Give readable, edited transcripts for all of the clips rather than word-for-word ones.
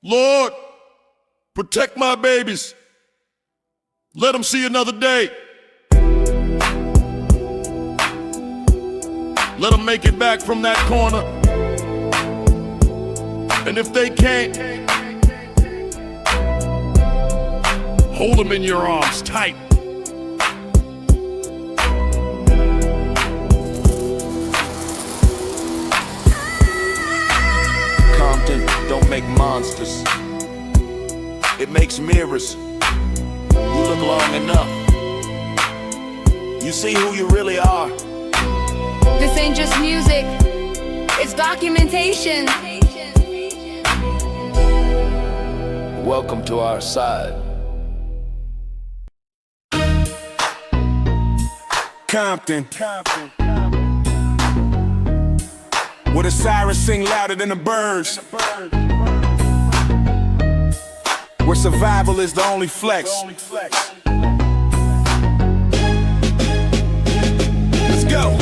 Lord, protect my babies. Let them see another day. Let them make it back from that corner. And if they can't, hold them in your arms tight. Compton don't make monsters. It makes mirrors. You look long enough, you see who you really are. This ain't just music, it's documentation. Welcome to our side. Compton, where the sirens sing louder than the birds, where survival is the only flex. Let's go.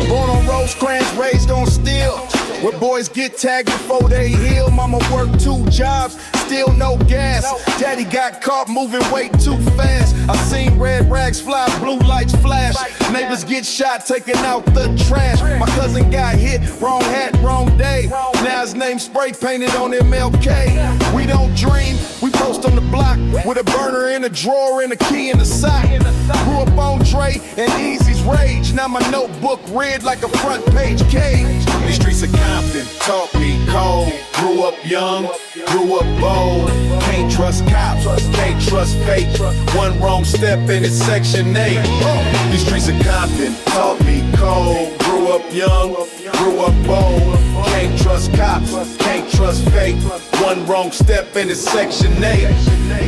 Born on Rosecrans, raised on steel, where boys get tagged before they heal. Mama worked 2 jobs, still no gas. Daddy got caught moving way too fast. I seen red rags fly, blue lights flash. Neighbors get shot, taking out the trash. My cousin got hit, wrong hat, wrong day. Now his name spray painted on MLK. We don't dream, we post on the block with a burner in a drawer and a key in the sock. Grew up on Dre and Easy's rage. Now my notebook red like a front page cage. These streets of Compton taught me cold. Grew up young, grew up bold. Can't trust cops, can't trust fate. One wrong step and it's Section 8. These streets of Compton taught me cold. Grew up young, grew up bold. Can't trust cops, can't trust fate. One wrong step and it's Section 8.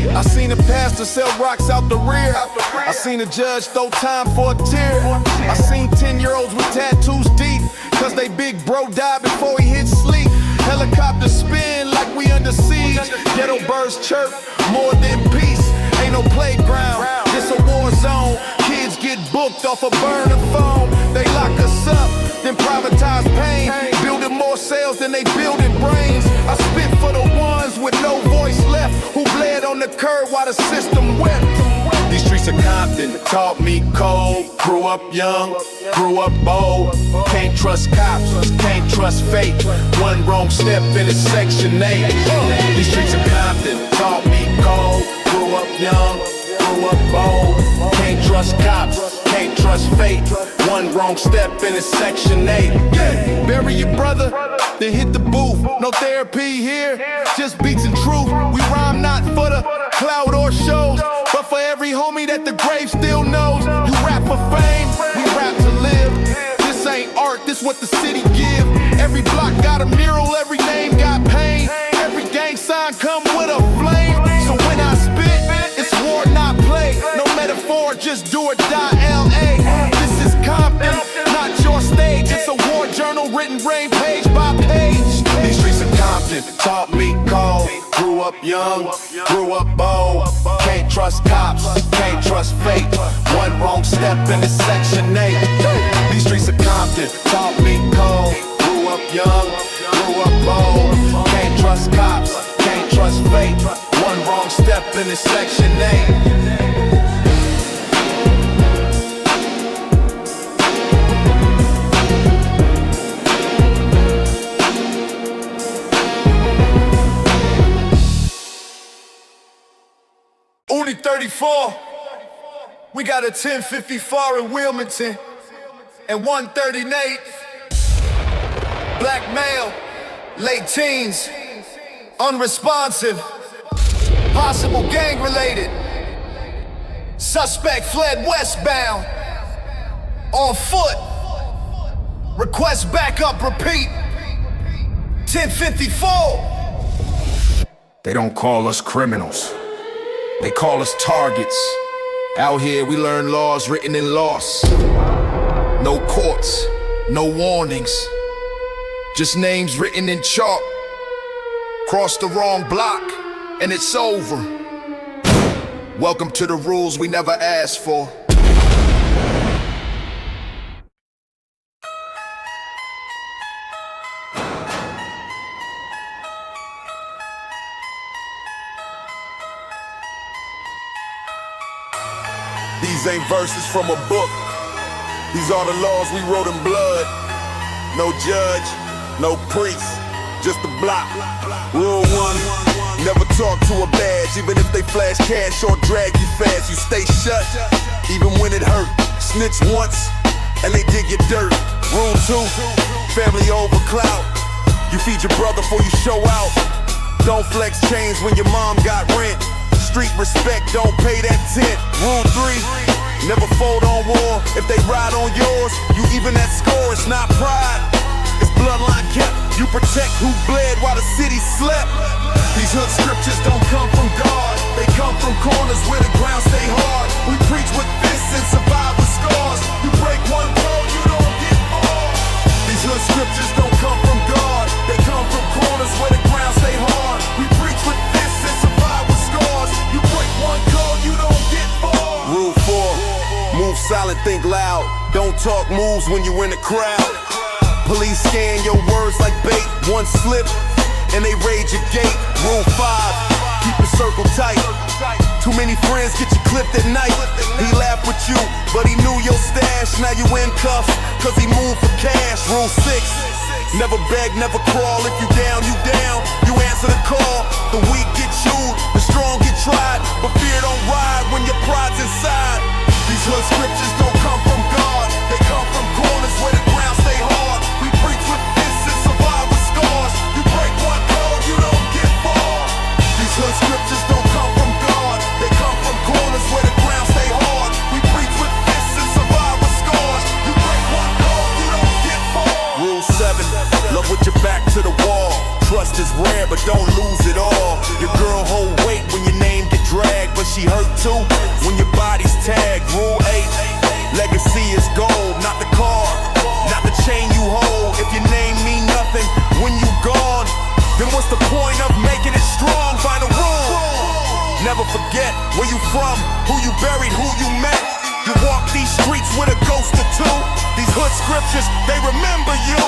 I seen a pastor sell rocks out the rear. I seen a judge throw time for a tear. I seen 10-year-olds with tattoos deep, cause they big bro died before he hit sleep. Helicopters spin like we under siege. Ghetto birds chirp more than peace. Ain't no playground, this a war zone. Kids get booked off a burner phone. They lock us up, then privatize pain. Building more cells than they building brains. I spit for the ones with no voice left, who bled on the curb while the system wept. These streets of Compton taught me cold. Grew up young, grew up bold. Can't trust cops, can't trust fate. One wrong step and it's Section 8. These streets of Compton taught me cold. Grew up young, grew up bold. Can't trust cops, can't trust fate. One wrong step and it's Section 8. Yeah. Bury your brother, then hit the booth. No therapy here, just beats and truth. We rhyme not for the cloud or shows, but for every homie that the grave still knows. You rap for fame, we rap to live. This ain't art, this what the city give. Every block got a mural, every name got pain. Every gang sign come with a flame. So when I spit, it's war not play. No metaphor, just do or die LA. This is Compton, not your stage. It's a war journal written rain page by page. These streets of Compton taught me cold. Grew up young, grew up bold. Can't trust cops, can't trust fate. One wrong step and it's Section 8. These streets of Compton taught me cold. Grew up young, grew up bold. Can't trust cops, can't trust fate. One wrong step and it's Section 8. Only 34. We got a 1054 in Wilmington and 138. Black male, late teens, unresponsive, possible gang related. Suspect fled westbound, on foot. Request backup, repeat. 1054. They don't call us criminals. They call us targets. Out here we learn laws written in loss. No courts, no warnings. Just names written in chalk. Cross the wrong block and it's over. Welcome to the rules we never asked for. These ain't verses from a book. These are the laws we wrote in blood. No judge, no priest, just a block. Rule 1, never talk to a badge. Even if they flash cash or drag you fast, you stay shut, even when it hurt. Snitch once, and they dig your dirt. Rule 2, family over clout. You feed your brother before you show out. Don't flex chains when your mom got rent. Street respect, don't pay that tent. Rule 3, never fold on war. If they ride on yours, you even that score. It's not pride, it's bloodline kept. You protect who bled while the city slept. These hood scriptures don't come from God. They come from corners where the ground stay hard. We preach with fists and survive with scars. You break one code, you don't get far. These hood scriptures don't come from God. They come from corners where the ground stay hard. We preach with fists and survive with scars. You break one code, you don't get far. Rule 4, move silent, think loud. Don't talk moves when you in the crowd. Police scan your words like bait. One slip and they raid your gate. Rule 5, keep your circle tight. Too many friends get you clipped at night. He laughed with you, but he knew your stash. Now you in cuffs, cause he moved for cash. Rule 6, never beg, never crawl. If you down, you answer the call. The weak get chewed, the strong get tried. But fear don't ride when your pride's inside. These hood scriptures don't come from God. They come from corners where the ground stay hard. We preach with fists and survive with scars. You break one code, you don't get far. These hood scriptures don't come from God. They come from corners where the ground stay hard. We preach with fists and survive with scars. You break one code, you don't get far. Rule 7, love with your back to the wall. Trust is rare, but don't lose it all. Your girl hold weight when your name get dragged, but she hurt too when your body's tagged. Rule 8, legacy is gold, not the car, not the chain you hold. If your name mean nothing when you gone, then what's the point of making it strong? Final rule, never forget where you from, who you buried, who you met. You walk these streets with a ghost or two. These hood scriptures, they remember you.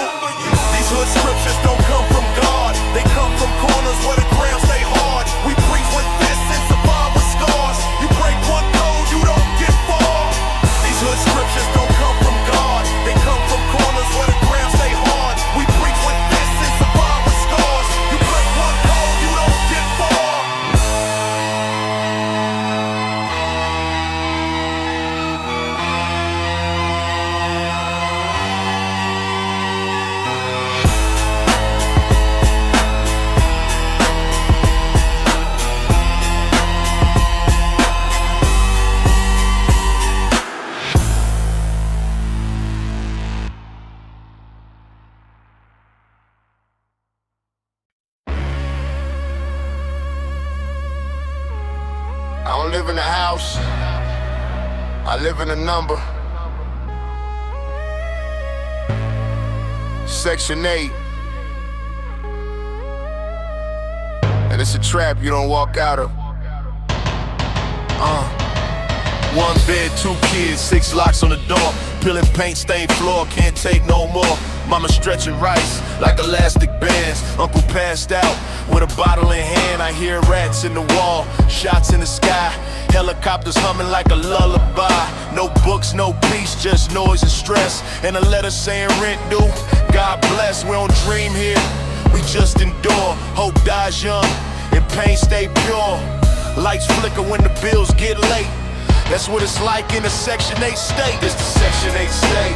These hood scriptures don't come from God. They come from corners where the ground stay hard. We preach with fists and survive with scars. You break one code, you don't get far. These hood scriptures don't come from God. They come from corners where the ground stay hard. We preach with fists and survive with scars. You break one code, you don't get far. I don't live in a house, I live in a number. Section 8. And it's a trap you don't walk out of. One bed, 2 kids, 6 locks on the door. Peeling paint, stained floor, can't take no more. Mama stretching rice like elastic bands. Uncle passed out with a bottle in hand. I hear rats in the wall, shots in the sky. Helicopters humming like a lullaby. No books, no peace, just noise and stress. And a letter saying rent due. God bless, we don't dream here, we just endure. Hope dies young and pain stay pure. Lights flicker when the bills get late. That's what it's like in a Section 8 state. This the Section 8 state,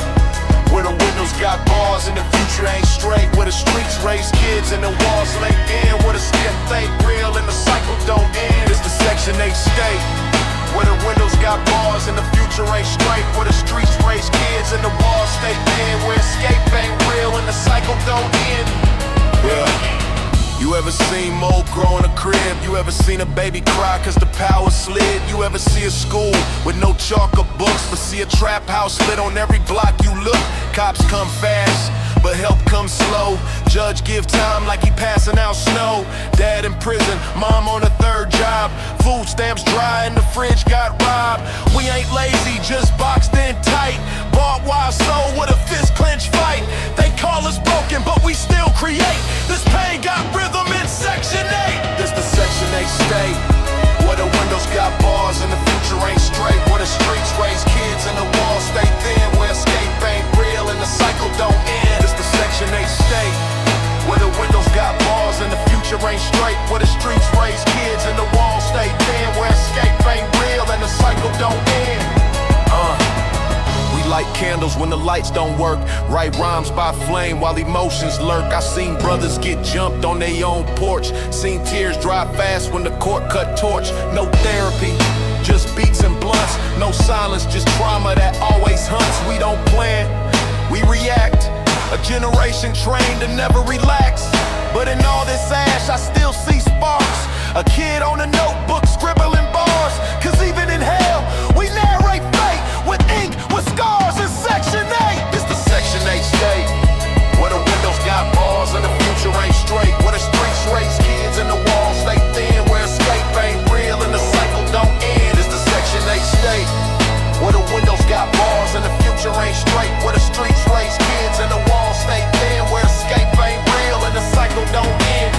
where the windows got bars and the future ain't straight. Where the streets raise kids and the walls lay in. Where the stiff ain't real and the cycle don't end. This the Section 8 state, where the windows got bars and the future ain't straight. Where the streets raise kids and the walls stay in. Where escape ain't real and the cycle don't end. Yeah. You ever seen Mo grow in a crib? You ever seen a baby cry cause the power slid? You ever see a school with no chalk or books, but see a trap house lit on every block you look? Cops come fast, but help comes slow. Judge give time like he passing out snow. Dad in prison, mom on a 3rd job. Food stamps dry and the fridge got robbed. We ain't lazy, just boxed in tight. Barbed wire soul with a fist clench fight. They call us broken, but we still create. This pain got rhythm in Section 8. This the Section 8 state, where the windows got bars and the future ain't straight. Where the streets state where the windows got bars and the future ain't straight, where the streets raise kids and the walls stay thin, where escape ain't real and the cycle don't end. We light candles when the lights don't work, write rhymes by flame while emotions lurk. I seen brothers get jumped on their own porch, seen tears dry fast when the court cut torch. No therapy, just beats and blunts, no silence, just trauma that always hunts. We don't plan, we react, a generation trained to never relax. But in all this ash I still see sparks, a kid on a notebook scribbling bars. Cause even in hell we narrate fate with ink, with scars in Section 8. It's the Section 8 state where the windows got bars and the future ain't straight, where the streets raise kids and the walls stay thin, where escape ain't real and the cycle don't end. It's the Section 8 state where the windows got bars and the future ain't straight, where the streets raise kids and the walls stay thin, where escape ain't real and the cycle don't end.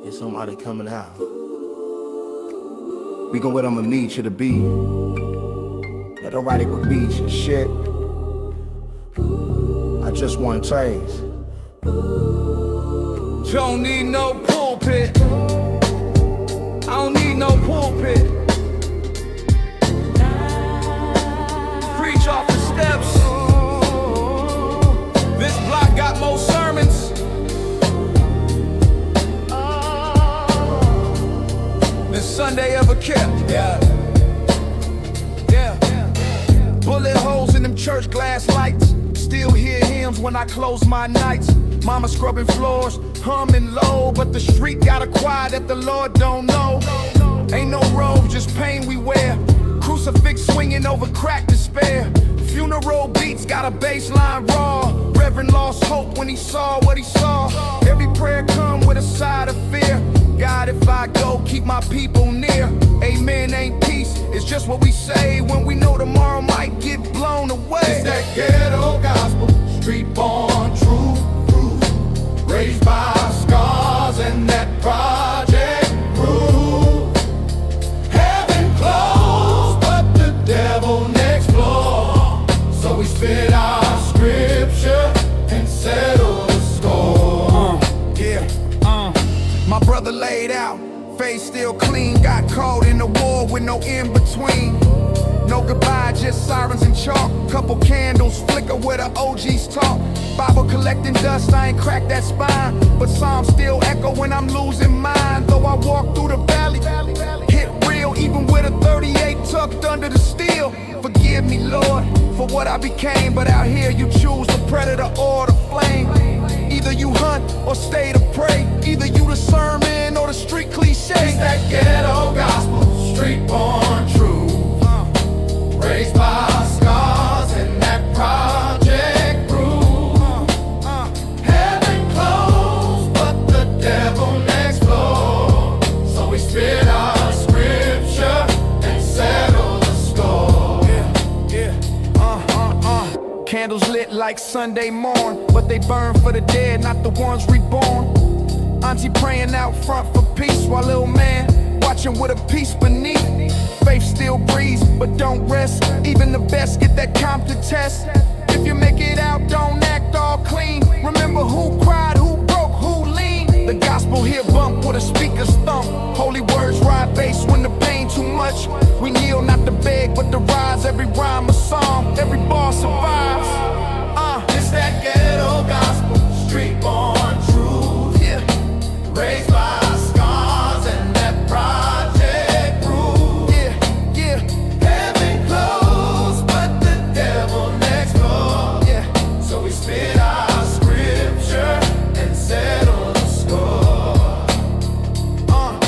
It's somebody coming out. We go where I'ma need you to be. Let nobody go beat your shit. I just want taste. Don't need no pulpit. I don't need no pulpit. Preach off the steps. This block got more sermons than Sunday ever kept. Yeah. Bullet holes in them church glass lights. Still hear hymns when I close my nights. Mama scrubbing floors, humming low, but the street got a choir that the Lord don't know. Ain't no robe, just pain we wear. Crucifix swinging over cracked despair. Funeral beats got a bass line raw. Reverend lost hope when he saw what he saw. Every prayer come with a side of fear. God, if I go, keep my people near. Amen ain't peace, it's just what we say when we know tomorrow might get blown away. It's that ghetto gospel, street born truth. Raised by scars and that project proof. Heaven closed, but the devil next floor. So we spit our scripture and settle the score. My brother laid out, face still clean. Got caught in the war with no in between. No goodbye, just sirens and chalk. Couple candles flicker where the OGs talk. Bible collecting dust, I ain't cracked that spine. But Psalms still echo when I'm losing mine. Though I walk through the valley, hit real even with a 38 tucked under the steel. Forgive me, Lord, for what I became. But out here you choose the predator or the flame. Either you hunt or stay to pray. Either you the sermon or the street cliche. It's that ghetto gospel, street born truth. Raised by scars and that project proof. Heaven closed, but the devil next floor. So we spit our scripture and settle the score. Candles lit like Sunday morn, but they burn for the dead, not the ones reborn. Auntie praying out front for peace, while little man watching with a piece beneath. Faith still breathes, but don't rest. Even the best get that Compton test. If you make it out, don't act all clean. Remember who cried, who broke, who leaned. The gospel here bump with a speaker's thump. Holy words ride bass when the pain too much. We kneel not to beg, but to rise. Every rhyme a song, every bar survives. It's that ghetto gospel, street born truth. Raised by scars and that project proof. Heaven closed, but the devil next door. So we spit our scripture and settle the score.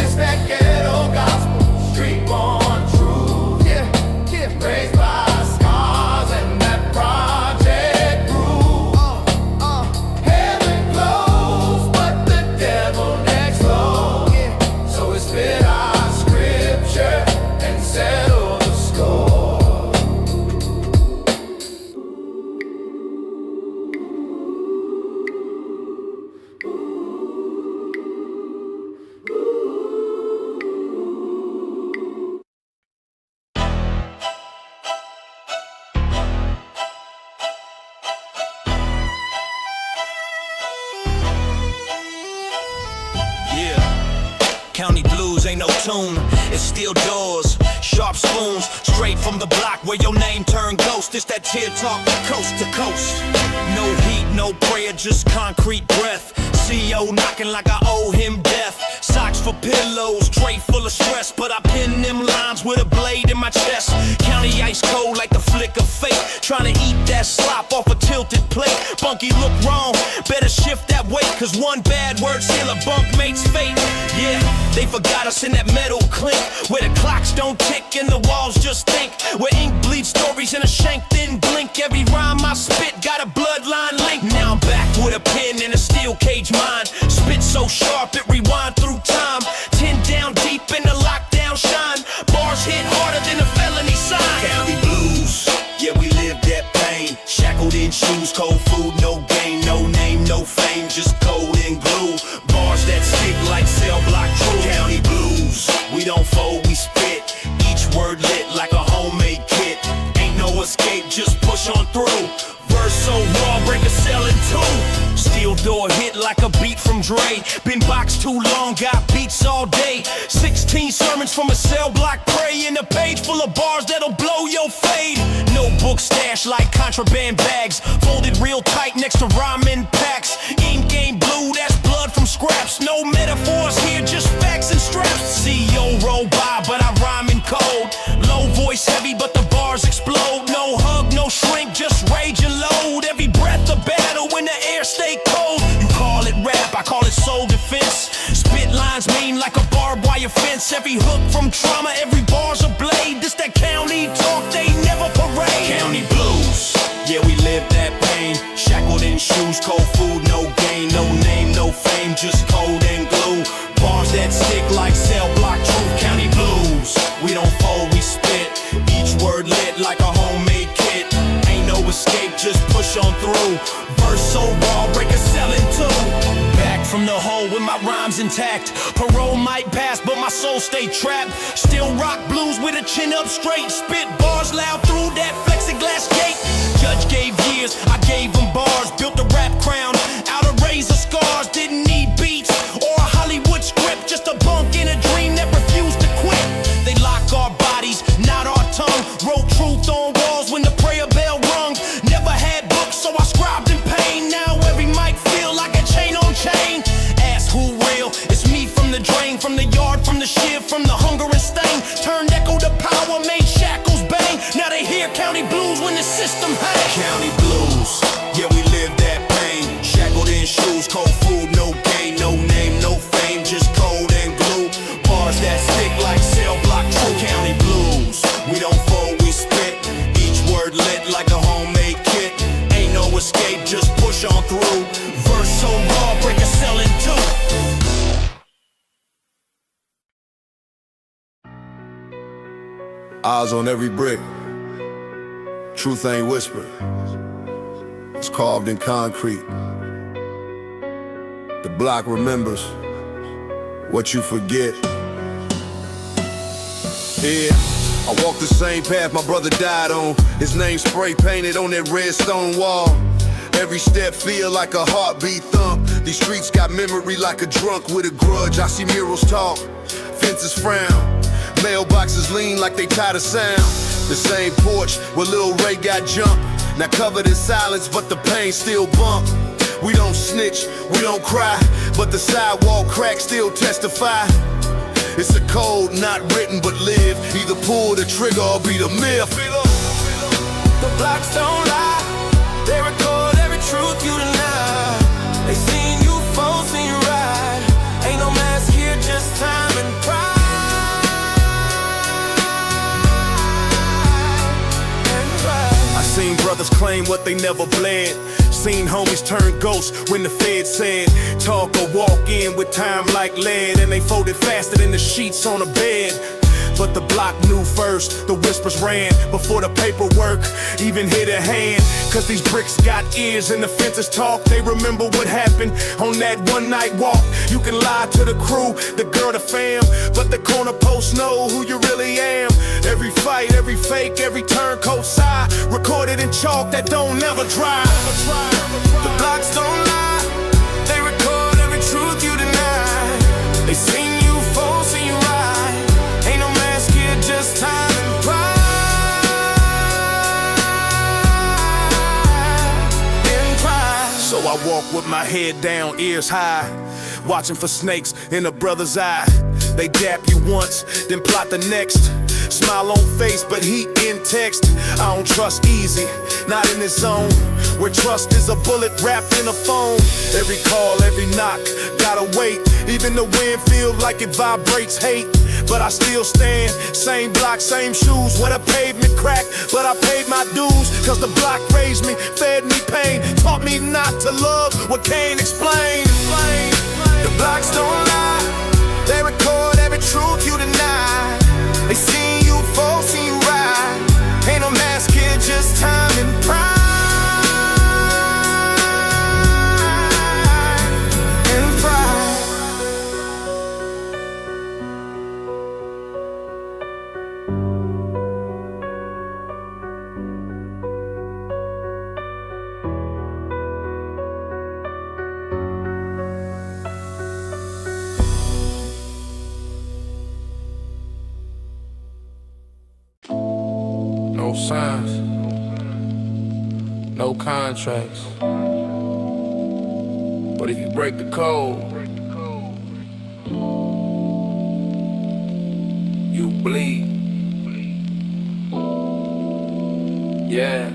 It's that ghetto gospel, street born truth. Raised by scars. tune. It's steel doors, sharp spoons, straight from the block where your name turned ghost. It's that tear talk coast to coast. No heat, no prayer, just concrete breath. CEO knocking like I owe him death. Socks for pillows, tray full of stress, but I pin them lines with a blade in my chest. County ice cold like the flick of fate. Trying to eat that slop off a tilted plate. Bunky look wrong, better shift that weight, cause one bad word seal a bunk mate's fate. Yeah, they forgot us in that metal clink, where the clocks don't tick and the walls just think, where ink bleeds stories in a shank thin blink. Every rhyme I spit got a bloodline link. Now I'm back with a pen and a steel cage mind. Spit so sharp it rewind through time. 10 down deep in the lockdown shine. Bars hit harder than a felony sign. County blues, yeah we live that pain. Shackled in shoes, cold food, no game, no name, no fame, just code and glue. Bars that stick like cell block true. County blues, we don't fold, we spit. Each word lit like a homemade kit. Ain't no escape, just push on through. Verse so raw, break a cell in two. Steel door hit like a beat from Dre. Been boxed too long, got beats all day. 16 sermons from a cell block, pray in a page full of bars that'll blow your fade. Notebook stash like contraband bags, folded real tight next to ramen packs. Ink ain't blue, that's blood from scraps. No metaphors here, just facts and straps. CEO roll by, but I rhyme in code. Low voice heavy, but the bars explode. No hug, no shrink, just rage and load. Every breath a battle when the air stay cold. You call it rap, I call it soul defense. Spit lines mean like a barbed wire fence. Every hook from trauma, every bar's a blade. This that county talk, they never parade. County blues, yeah we live that pain. Shackled in shoes, cold food, no gain, no name, no fame, just code and glue. Bars that stick like cell block truth. County blues, we don't fold, we spit. Each word lit like a homemade kit. Ain't no escape, just push on through. Verse so raw, break a cell in two. Back from the hole with my rhymes intact. Parole might pass, but my soul stay trapped. Still rock blues with a chin up straight. Spit bars loud through that plexiglass gate. Judge gave years, I gave him bars. Built a rap crown out of razor scars. Didn't need beats or a Hollywood script. Just a bunk in a dream that refused to quit. They lock our bodies, not our tongue. Wrote truth on walls when the prayer bell rung. Never had books, so I scribed in pain. Now every mic feel like a chain on chain. Ask who real, it's me from the drain. From the yard, from the shiv, from the hunger and stain. Turned echo to power, made shackles bang. Now they hear county blues when the system hang. County blues, yeah we live that pain. Shackled in shoes, cold food, no gain, no name, no fame, just code and glue. Bars that stick like cell block true. County blues, we don't fold, we spit. Each word lit like a homemade kit. Ain't no escape, just push on through. Verse so raw, break a cell in two. Eyes on every brick. Truth ain't whispered. It's carved in concrete. The block remembers what you forget. Yeah, I walked the same path my brother died on. His name spray painted on that red stone wall. Every step feel like a heartbeat thump. These streets got memory like a drunk with a grudge. I see murals talk, fences frown. Mailboxes lean like they tired of sound. The same porch where Lil Ray got jumped. Now covered in silence, but the pain still bump. We don't snitch, we don't cry, but the sidewalk cracks still testify. It's a code not written but lived. Either pull the trigger or be the myth. The blocks don't lie, they record every truth you deny. They seen you fall, seen you ride. Ain't no mask here, just time and pride. Seen brothers claim what they never bled. Seen homies turn ghosts when the feds said talk or walk in with time like lead. And they folded faster than the sheets on a bed. But the block knew first, the whispers ran before the paperwork even hit a hand. Cause these bricks got ears and the fences talk. They remember what happened on that one night walk. You can lie to the crew, the girl, the fam, but the corner posts know who you really am. Every fight, every fake, every turncoat side, recorded in chalk that don't never dry. The blocks don't lie, they record every truth you deny. They seen you fall, seen you ride. I walk with my head down, ears high, watching for snakes in a brother's eye. They dap you once, then plot the next. Smile on face, but heat in text. I don't trust easy, not in this zone where trust is a bullet wrapped in a phone. Every call, every knock, gotta wait. Even the wind feels like it vibrates hate. But I still stand, same block, same shoes, where the pavement cracked. But I paid my dues, cause the block raised me, fed me pain, taught me not to love what can't explain. The blocks don't lie, they record every truth you deny. They see you fall, see you ride. Ain't no mask here, just time and pride. And pride. No signs, no contracts. But if you break the code, you bleed. Yeah.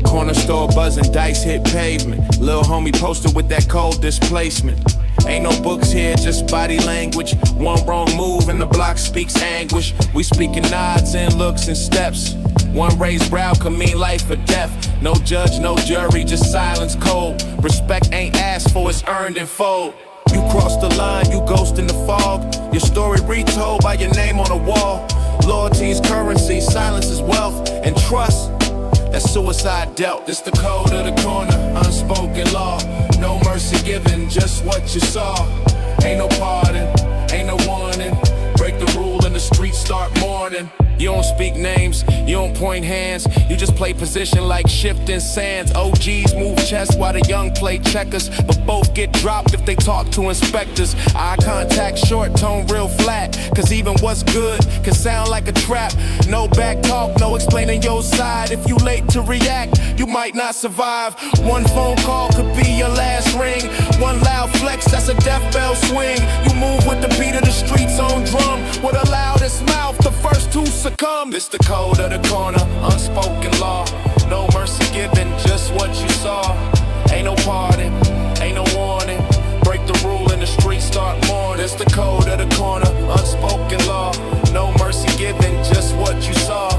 Corner store buzzing, dice hit pavement. Lil' homie posted with that cold displacement. Ain't no books here, just body language. One wrong move and the block speaks anguish. We speaking nods and looks and steps. One raised brow could mean life or death. No judge, no jury, just silence cold. Respect ain't asked for, it's earned in full. You cross the line, you ghost in the fog. Your story retold by your name on the wall. Loyalty is currency, silence is wealth. And trust, that's suicide dealt. This the code of the corner, unspoken law. No mercy given, just what you saw. Ain't no pardon, ain't no warning. Break the rule in the streets, start mourning. You don't speak names, you don't point hands. You just play position like shifting sands. OGs move chess while the young play checkers. But both get dropped if they talk to inspectors. Eye contact short, tone real flat. Cause even what's good can sound like a trap. No back talk, no explaining your side. If you late to react, you might not survive. One phone call could be your last ring. One loud flex, that's a death bell swing. You move with the beat of the streets on drum. With a loudest mouth, the first two succumb. This the code of the corner, unspoken law. No mercy given, just what you saw. Ain't no pardon, ain't no warning. Break the rule in the streets, start mourning. This the code of the corner, unspoken law. No mercy given, just what you saw.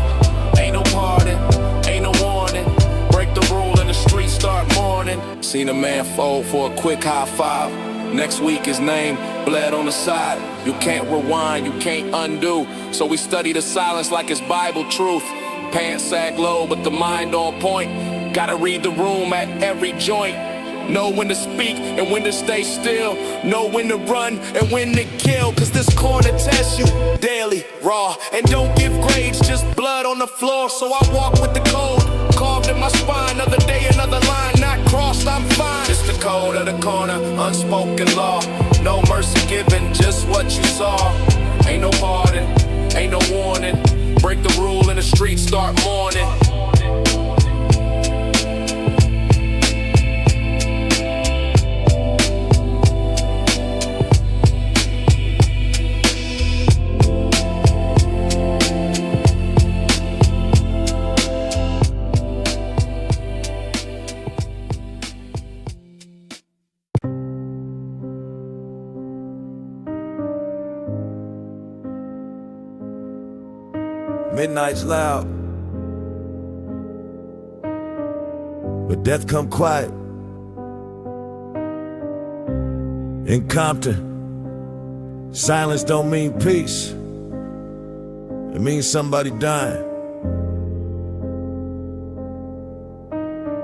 Ain't no pardon, ain't no warning. Break the rule in the streets, start mourning. Seen a man fold for a quick high five. Next week his name bled on the side. You can't rewind, you can't undo. So we study the silence like it's Bible truth. Pants sag low, but the mind on point. Gotta read the room at every joint. Know when to speak and when to stay still. Know when to run and when to kill. Cause this corner tests you daily, raw. And don't give grades, just blood on the floor. So I walk with the code, carved in my spine. Another day, another line, not crossed, I'm fine. It's the code of the corner, unspoken law. No mercy given, just what you saw. Ain't no pardon, ain't no warning. Break the rule in the streets, start mourning. Midnight's loud, but death come quiet. In Compton, silence don't mean peace. It means somebody dying.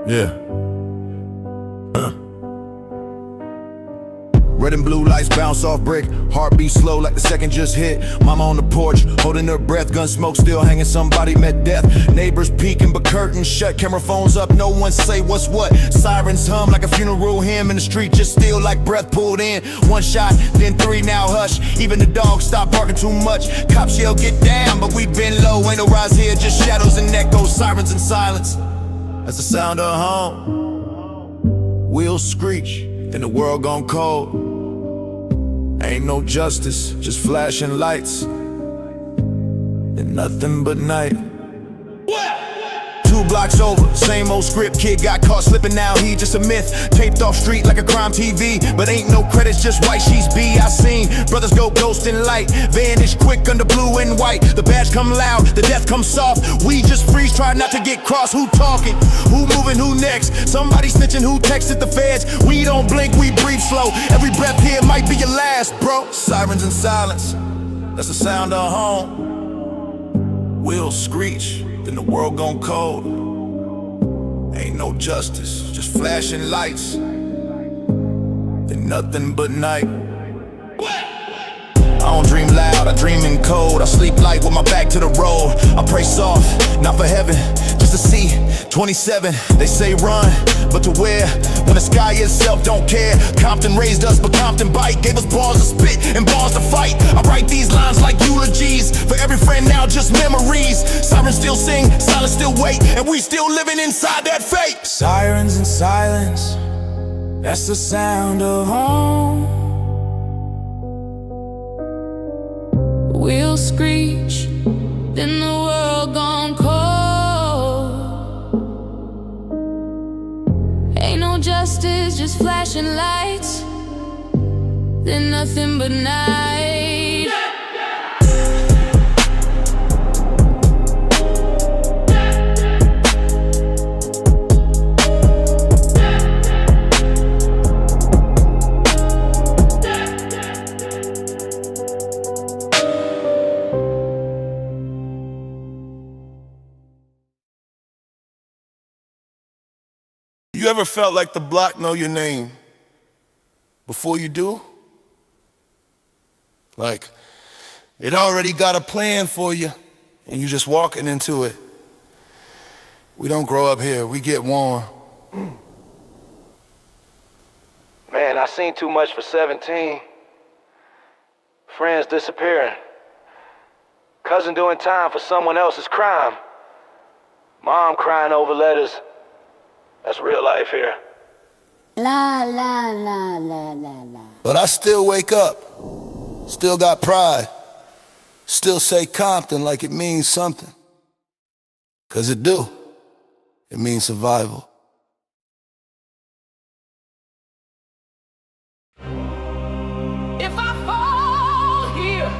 Yeah. Red and blue lights bounce off brick. Heartbeat slow like the second just hit. Mama on the porch, holding her breath. Gun smoke still hanging, somebody met death. Neighbors peeking but curtains shut. Camera phones up, no one say what's what. Sirens hum like a funeral hymn. In the street just still like breath pulled in. One shot, then three, now hush. Even the dogs stop barking too much. Cops yell get down, but we been low. Ain't no rise here, just shadows and echoes. Sirens in silence. That's the sound of home. Wheels screech, then the world gone cold. Ain't no justice, just flashing lights and nothing but night. 2 blocks over, same old script. Kid got caught slipping, now he just a myth. Taped off street like a crime TV, but ain't no credits, just white sheets. B I seen brothers go ghost in light, vanish quick under blue and white. The badge come loud, the death come soft. We just freeze, try not to get crossed. Who talking? Who moving? Who next? Somebody snitching? Who texted the feds? We don't blink, we breathe slow. Every breath here might be your last, bro. Sirens and silence, that's the sound of home. Wheels screech, then the world gone cold. Ain't no justice, just flashing lights, then nothing but night. I don't dream loud, I dream in code. I sleep light with my back to the road. I pray soft, not for heaven, just to see 27. They say run, but to where? When the sky itself don't care. Compton raised us, but Compton bite. Gave us balls to spit and balls to fight. I write these lines like eulogies. For every friend now, just memories. Sirens still sing, silence still wait, and we still living inside that fate. Sirens and silence, that's the sound of home. We'll screech, then the world gone cold. Ain't no justice, just flashing lights, then nothing but night. You ever felt like the block know your name before you do? Like, it already got a plan for you, and you just walking into it. We don't grow up here, we get warm. Man, I seen too much for 17. Friends disappearing. Cousin doing time for someone else's crime. Mom crying over letters. That's real life here. La la la la la la. But I still wake up, still got pride, still say Compton like it means something. 'Cause it do. It means survival. If I fall here,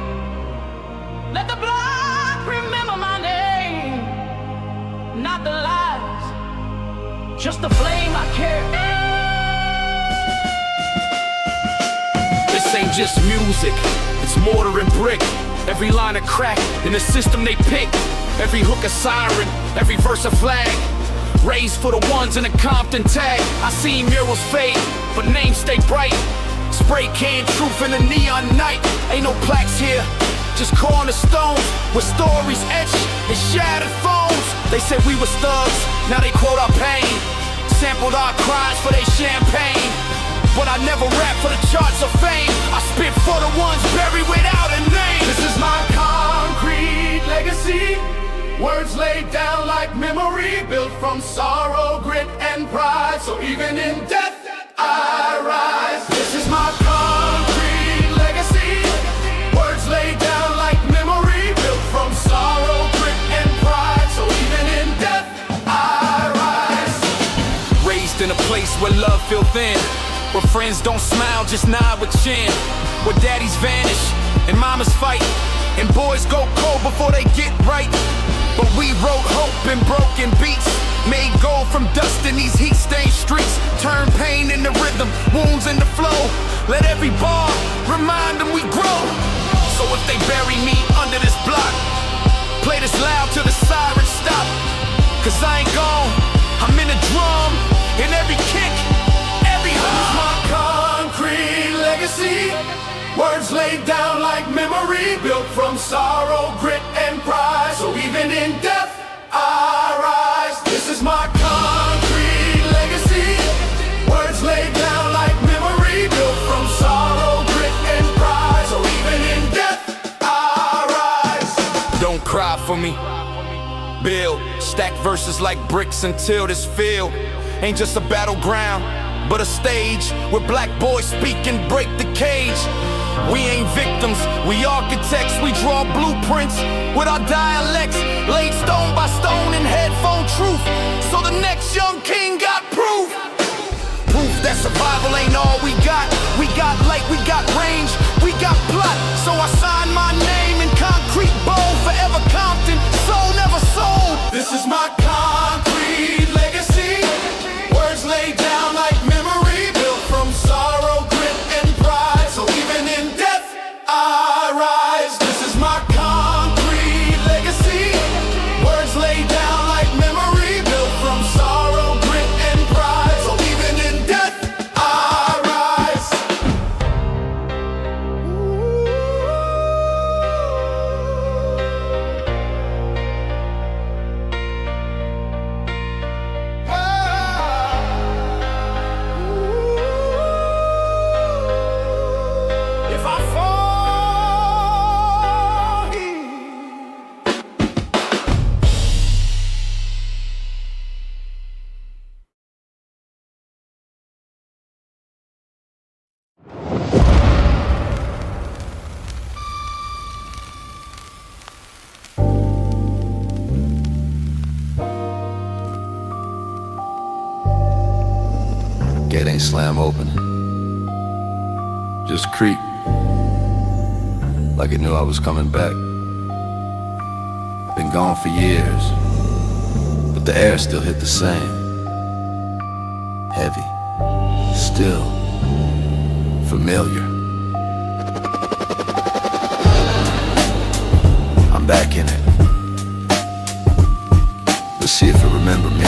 let the block remember my name. Not the lies, just the flame I carry. This ain't just music, it's mortar and brick. Every line a crack in the system they pick. Every hook a siren, every verse a flag. Raised for the ones in the Compton tag. I seen murals fade, but names stay bright. Spray can truth in the neon night. Ain't no plaques here, just cornerstones with stories etched in shattered phones. They said we was thugs, now they quote our pain. Sampled our cries for their champagne. But I never rap for the charts of fame. I spit for the ones buried without a name. This is my concrete legacy. Words laid down like memory, built from sorrow, grit, and pride. So even in death, I rise. This is my concrete legacy. Words laid down like memory, built from sorrow, grit, and pride. So even in death, I rise. Raised in a place where love feel thin, where friends don't smile, just nod with chin. Where daddies vanish and mamas fight, and boys go cold before they get right. But we wrote hope in broken beats, made gold from dust in these heat-stained streets. Turn pain into rhythm, wounds into flow. Let every bar remind them we grow. So if they bury me under this block, play this loud till the sirens stop. 'Cause I ain't gone, I'm in a drum, in every kick, every hum. My concrete legacy. Words laid down like memory, built from sorrow, grit, and pride. So even in death, I rise. This is my concrete legacy. Words laid down like memory, built from sorrow, grit, and pride. So even in death, I rise. Don't cry for me. build. Stack verses like bricks until this field ain't just a battleground, but a stage where black boys speak and break the cage. We ain't victims, we architects. We draw blueprints with our dialects, laid stone by stone in headphone truth. So the next young king got proof. Proof that survival ain't all we got. We got light, we got range, we got plot. So I sign my name in concrete bold. Forever Compton, soul never sold. This is my concrete legacy. Words laid down like memory, built from sorrow, grit, and pride. So even in death, I rise. This is my concrete legacy. Words laid down like memory, built from sorrow, grit, and pride. So even in death, I rise. If I fall here, Gate ain't slam open. Just creep. Like it knew I was coming back. Been gone for years, but the air still hit the same. Heavy. Still. Familiar. I'm back in it. Let's see if it remember me.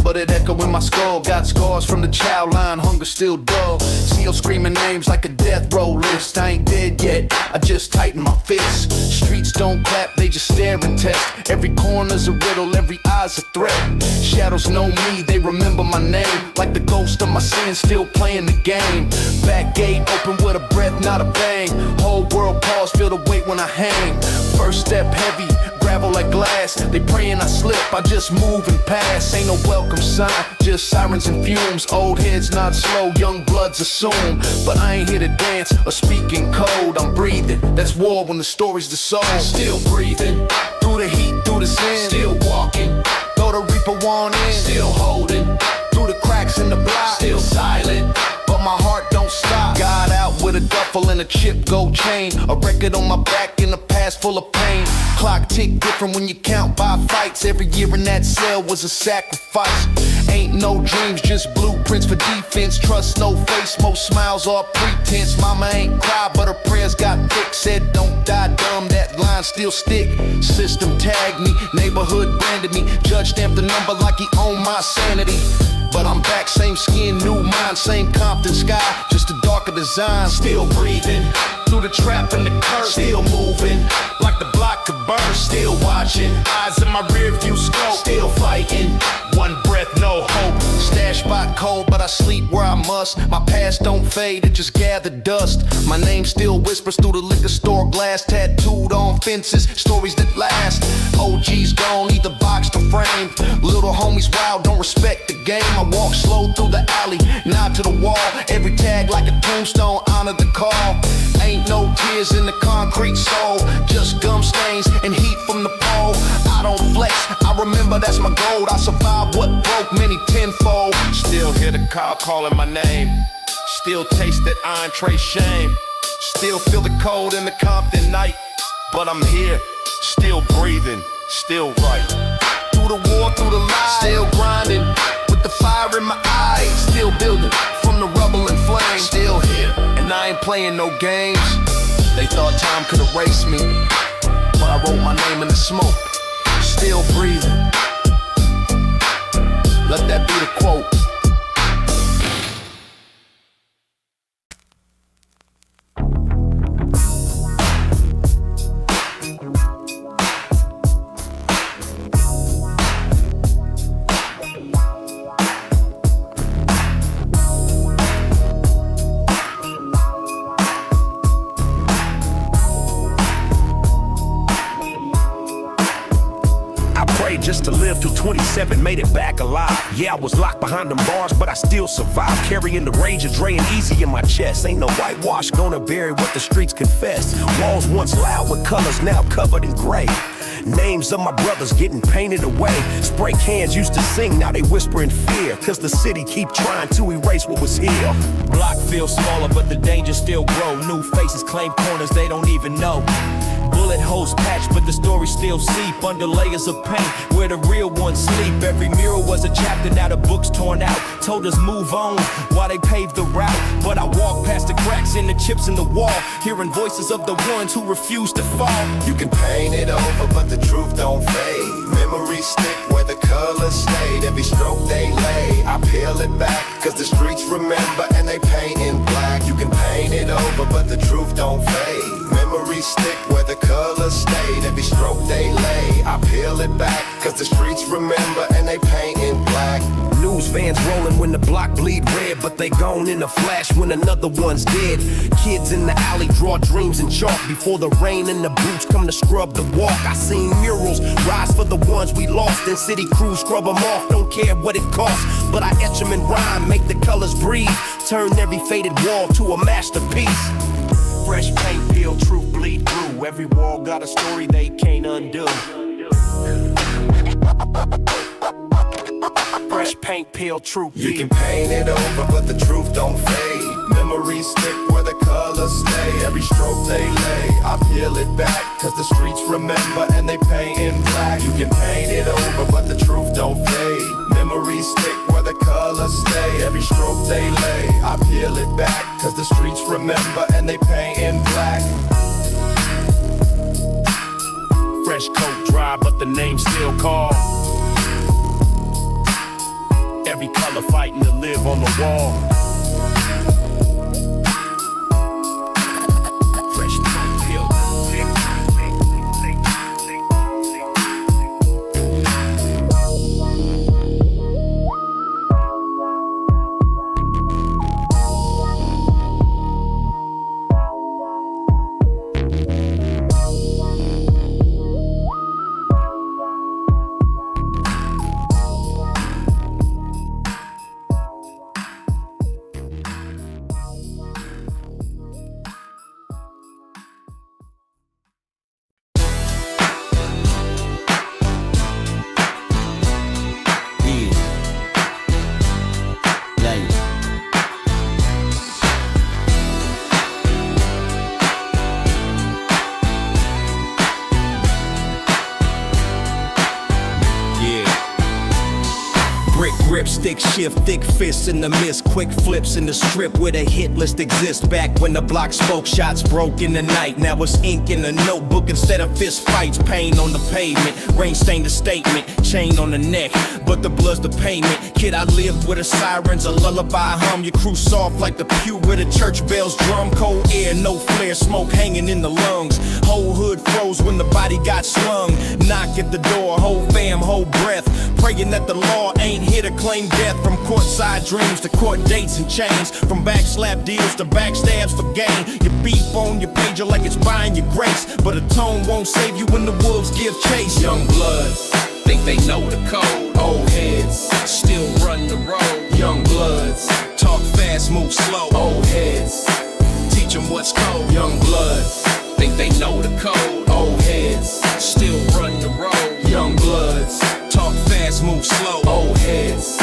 But it echo in my skull. Got scars from the child line, hunger still dull. Seal screaming names like a death row list. I ain't dead yet, I just tighten my fists. Streets don't clap, they just stare and test. Every corner's a riddle, every eye's a threat. Shadows know me, they remember my name. Like the ghost of my sin, still playing the game. Back gate open with a breath, not a bang. Whole world pause, feel the weight when I hang. First step heavy, gravel like glass. They praying I slip, I just move and pass. Ain't no welcome sign, just sirens and fumes. Old heads not slow, young bloods assume. But I ain't here to dance or speak in code. I'm breathing, that's war when the story's the soul. still breathing, Through the heat, through the sand, still walking, throw the reaper one in. still holding, Through the cracks in the block, still silent. but my heart don't stop. Got out with a duffel and a chip gold chain. A record on my back in a past full of pain. Clock tick different when you count by fights. Every year in that cell was a sacrifice. Ain't no dreams, just blueprints for defense. Trust no face, most smiles are pretense. Mama ain't cry, but her prayers got thick. Said don't die dumb, that line still stick. System tagged me, neighborhood branded me. Judge stamped the number like he owned my sanity. But I'm back, same skin, new mind, same Compton sky, just a darker design. Still breathing, Through the trap and the curse, still moving, like the block could burst. still watching, Eyes in my rear view scope, still fighting. one breath, no hope. Stash spot cold, but I sleep where I must. My past don't fade, it just gathered dust. My name still whispers through the liquor store glass, tattooed on fences, stories that last. OG's gone, either boxed or framed. Little homies wild, don't respect the game. I walk slow through the alley, nod to the wall. Every tag like a tombstone, honor the call. Ain't no tears in the concrete soul, just gum stains and heat from the pole. I don't flex, I remember that's my goal. I survived what broke many tenfold. Still hear the call calling my name, still taste that entree shame. Still feel the cold in the Compton night, but I'm here, still breathing, still right. Through the war, through the lies, still grinding. With with the fire in my eyes. Still building from the rubble and flames. Still here, and I ain't playing no games. They thought time could erase me, but I wrote my name in the smoke. Still breathing. Let that be the quote. Just to live till 27, made it back alive. Yeah, I was locked behind them bars, but I still survived. Carrying the rage of Dre and Easy in my chest. Ain't no whitewash gonna bury what the streets confess. Walls once loud with colors, now covered in gray. Names of my brothers getting painted away. Spray cans used to sing, now they whisper in fear. Cause the city keep trying to erase what was here. Block feels smaller, but the danger still grow. New faces claim corners they don't even know. Bullet holes patch, but the story still seep under layers of paint where the real ones sleep. Every mural was a chapter, now the book's torn out. Told us move on while they paved the route. But I walk past the cracks in the chips in the wall, hearing voices of the ones who refuse to fall. You can paint it over, but the truth don't fade. Memories stick where the colors stayed. Every stroke they lay, I peel it back. Cause the streets remember and they paint in black. You can paint it over, but the truth don't fade. Memories stick where the colors stayed. Every stroke they lay, I peel it back. Cause the streets remember and they paint in black. News vans rolling when the block bleed red, but they gone in a flash when another one's dead. Kids in the alley draw dreams in chalk before the rain and the boots come to scrub the walk. I seen murals rise for the ones we lost, and city crews scrub them off, don't care what it costs. But I etch them in rhyme, make the colors breathe, turn every faded wall to a masterpiece. Fresh paint peel, truth bleed through. Every wall got a story they can't undo. Fresh paint peel, truth you can paint it over, but the truth don't fade. Memories stick where the colors stay. Every stroke they lay, I peel it back. Cause the streets remember and they paint in black. You can paint it over, but the truth don't fade. Memories stick where the colors stay. Every stroke they lay, I peel it back. Cause the streets remember and they paint in black. Fresh coat dry, but the name still called. Every color fighting to live on the wall. Fresh paint peel. Stick shift, thick fists in the mist, quick flips in the strip where the hit list exists. Back when the block spoke, shots broke in the night. Now it's ink in the notebook instead of fist fights. Pain on the pavement, rain stained the statement, chain on the neck, but the blood's the payment. Kid, I lived with the sirens, a lullaby hum. Your crew soft like the pew where the church bells drum. Cold air, no flare, smoke hanging in the lungs. Whole hood froze when the body got slung. Knock at the door, whole fam, hold breath, praying that the law ain't here to claim death. From courtside dreams to court dates and chains, from backslap deals to backstabs for gain. You beep on your pager like it's buying your grace, but a tone won't save you when the wolves give chase. Young bloods think they know the code. Old heads still run the road. Young bloods talk fast, move slow. Old heads teach them what's cold. Young bloods think they know the code. Old heads still run the road. Young bloods talk fast, move slow. Old heads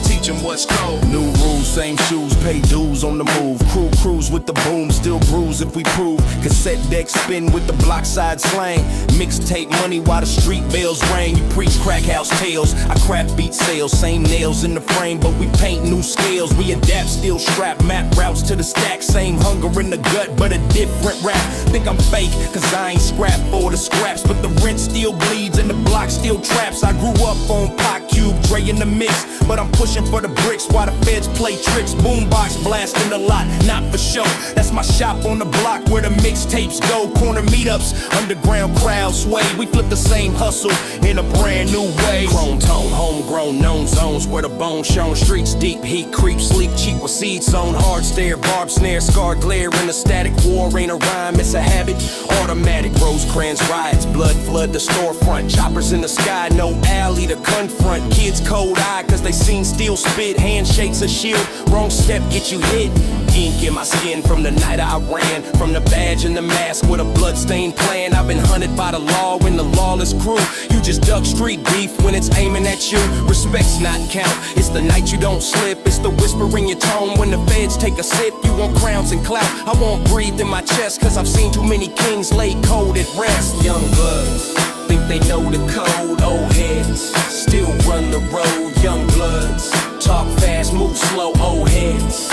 teach them what's cold. New rules, same shoes, pay dues on the move. Crew cruise with with the boom, still bruise if we prove. Cassette deck spin with the block side slang. Mixtape money while the street bells ring. You preach crack house tales, I craft beat sales. Same nails in the frame, but we paint new scales. We adapt, still strap, map routes to the stack. Same hunger in the gut, but a different rap. Think I'm fake, cause I ain't scrap for the scraps. But the rent still bleeds and the block still traps. I grew up on Pot Cube, Dre in the mix. But I'm pushing for the bricks while the feds play tricks. Boombox blasting a lot, not for show. That's my shop on the block where the mixtapes go. Corner meetups, underground crowd sway. We flip the same hustle in a brand new way. Chrome tone, homegrown, known zones where the bone shown. Streets deep, heat creep, sleep cheap with seeds sown. Hard stare, barb snare, scar glare in a static war. Ain't a rhyme, it's a habit. Automatic, Rosecrans riots, blood flood the storefront. Choppers in the sky, no alley to confront. Kids cold eye cause they seen steel spit. Handshakes a shield, wrong step get you hit. Ink in my skin from the night I ran. From the badge and the mask with a bloodstained plan. I've been hunted by the law in the lawless crew. You just duck street beef when it's aiming at you. Respect's not count, it's the night you don't slip. It's the whisper in your tone when the feds take a sip. You want crowns and clout, I won't breathe in my chest. Cause I've seen too many kings lay cold at rest. Young bloods think they know the code. Old heads still run the road. Young bloods talk fast, move slow. Old heads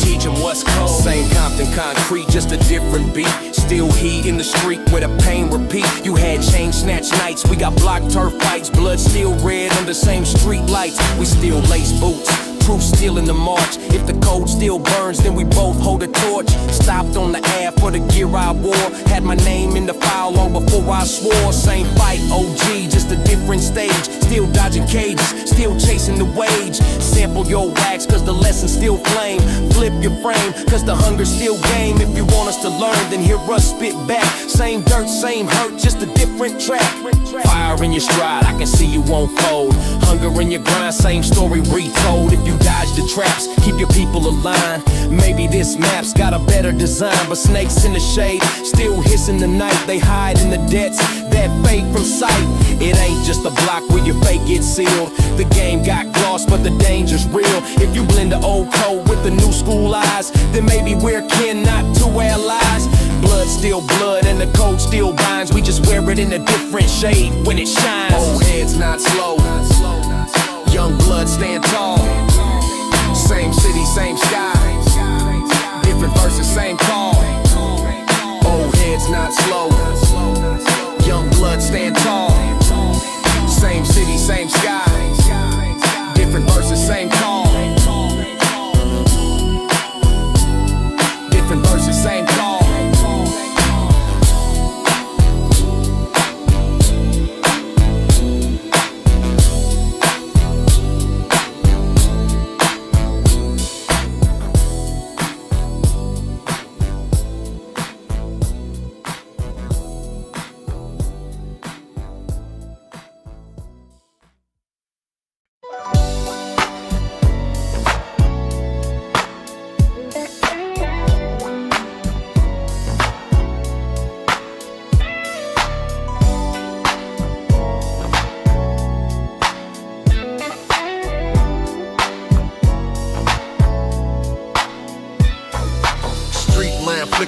teach them what's cold. Same Compton concrete, just a different beat. Still heat in the street where the pain repeat. You had chain snatch nights, we got block turf fights. Blood still red under same street lights. We still lace boots, truth still in the march. If the code still burns, then we both hold a torch. Stopped on the Ave for the gear I wore. Had my name in the file long before I swore. Same fight, OG, just a different stage. Still dodging cages, still chasing the wage. Sample your wax, cause the lesson still flame. Flip your frame, cause the hunger still game. If you want us to learn, then hear us spit back. Same dirt, same hurt, just a different track. Fire in your stride, I can see you won't fold. Hunger in your grind, same story retold. If you dodge the traps, keep your people aligned. Maybe this map's got a better design. But snakes in the shade, still hiss in the night. They hide in the depths, that fade from sight. It ain't just a block where your fate gets sealed. The game got gloss, but the danger's real. If you blend the old code with the new school eyes, then maybe we're kin, not two allies. Blood still blood and the code still binds. We just wear it in a different shade when it shines. Old heads not slow, young blood stand tall. Same city, same sky, different verses, same call. Old heads not slow, young blood stand tall. Same city, same sky, different verses, same call. Different verses, same call.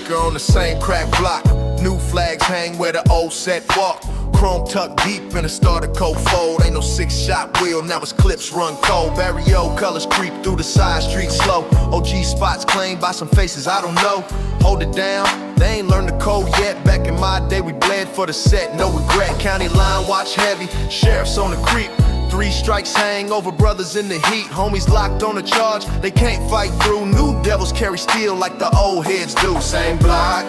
On the same crack block, new flags hang where the old set walk. Chrome tucked deep in a starter coat fold. Ain't no 6-shot wheel, now it's clips run cold. Barrio colors creep through the side streets slow. OG spots claimed by some faces I don't know. Hold it down, they ain't learned the code yet. Back in my day we bled for the set, no regret. County line watch heavy, sheriffs on the creep. 3 strikes hang over brothers in the heat. Homies locked on a charge, they can't fight through. New devils carry steel like the old heads do. Same block,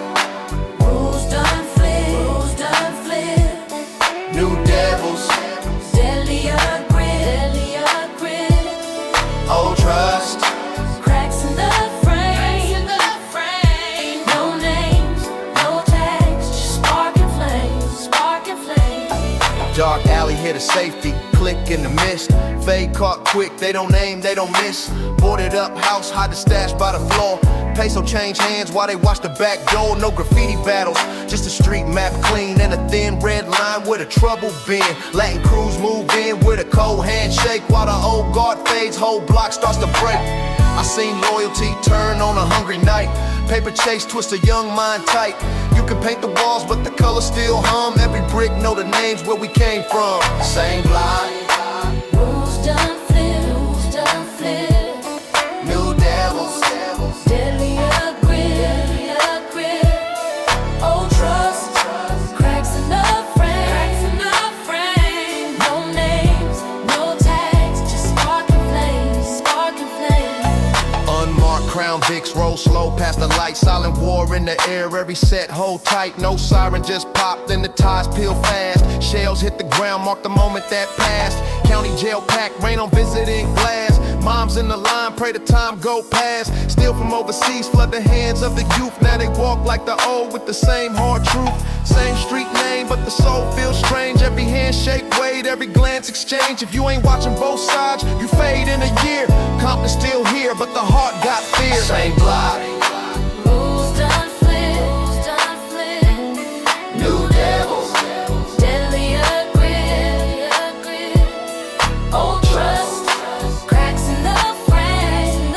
Rules done flip, new devils, deadlier grit, old trust. cracks in the frame, no names, no tags, just sparking flames. Dark alley hit a safety, click in the mist. Fade caught quick, they don't aim, they don't miss. Boarded up house, hide the stash by the floor. Peso change hands while they watch the back door. No graffiti battles, just a street map clean and a thin red line where the trouble been. Latin crews move in with a cold handshake while the old guard fades, whole block starts to break. I seen loyalty turn on a hungry night. Paper chase twist a young mind tight. You can paint the walls but the color still hum. Every brick know the names where we came from. Same block. Rules done flip. New devils. Deadlier grip. Old trust. Cracks in the frame. No names, no tags, just sparking flames. Unmarked Crown Vics roll slow past the light. Silent war in the air, every set hold tight. No siren just popped, then the ties peel fast. Shells hit the ground, mark the moment that passed. County jail packed, rain on visiting glass. Moms in the line, pray the time go past. Steal from overseas, flood the hands of the youth. Now they walk like the old with the same hard truth. Same street name, but the soul feels strange. Every handshake weighed, every glance exchange. If you ain't watching both sides, you fade in a year. Compton still here, but the heart got fear. Same block. Rules done flip. New devils. Deadlier grip. Old trust. Cracks in the frame.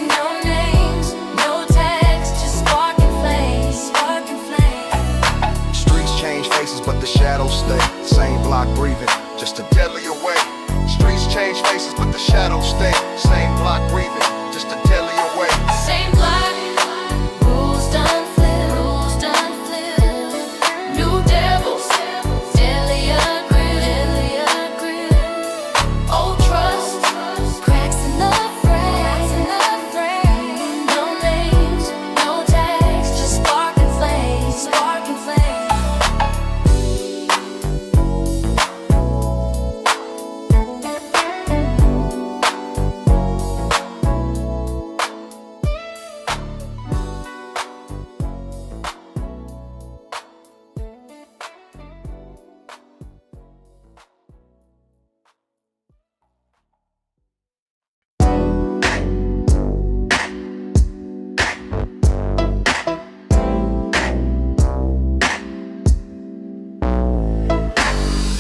No names, no tags, just sparking flames. Streets change faces, but the shadows stay. Same block breathing, just a deadlier way. Streets change faces, but the shadows stay. Same block breathing, just a deadlier way. Same block. Rules done flip. New devils. Deadlier grip. Old trust. Cracks in the frame. No names, no tags, just sparking flames.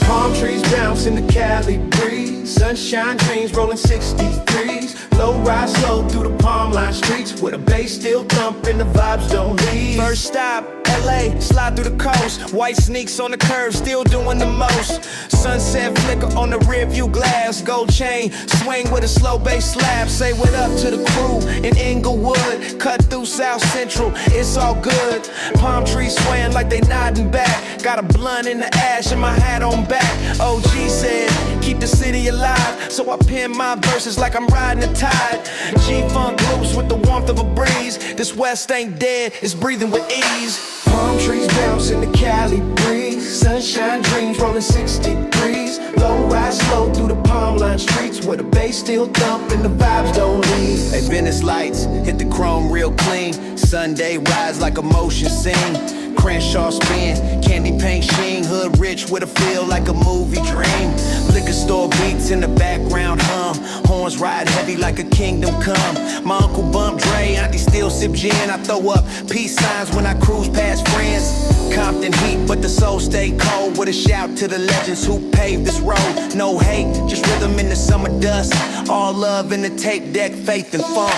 Palm trees bounce in the Cali breeze. Sunshine dreams rolling 63s. Low ride slow through the palm line streets where the bass still thumping, the vibes don't leave. First stop, LA, slide through the coast. White sneaks on the curb, still doing the most. Sunset flicker on the rear view glass. Gold chain, swing with a slow bass slap. Say what up to the crew in Inglewood. Cut through South Central, it's all good. Palm trees swaying like they nodding back. Got a blunt in the ash and my hat on back. OG said, keep the city alive. So I pen my verses like I'm riding the tide. G-Funk loops with the warmth of a breeze. This West ain't dead, it's breathing with ease. Palm trees bounce in the Cali breeze. Sunshine dreams rolling 60 degrees. Low ride slow through the palm line streets where the bass still thumping, the vibes don't leave. Hey, Venice lights hit the chrome real clean. Sunday rise like a motion scene. Crenshaw spin, candy paint sheen. Hood rich with a feel like a movie dream. Liquor store beats in the background hum. Horns ride heavy like a kingdom come. My uncle bump Dre, auntie still sip gin. I throw up peace signs when I cruise past friends. Compton heat, but the soul stay cold. With a shout to the legends who paved this road. No hate, just rhythm in the summer dust. All love in the tape deck, faith and funk.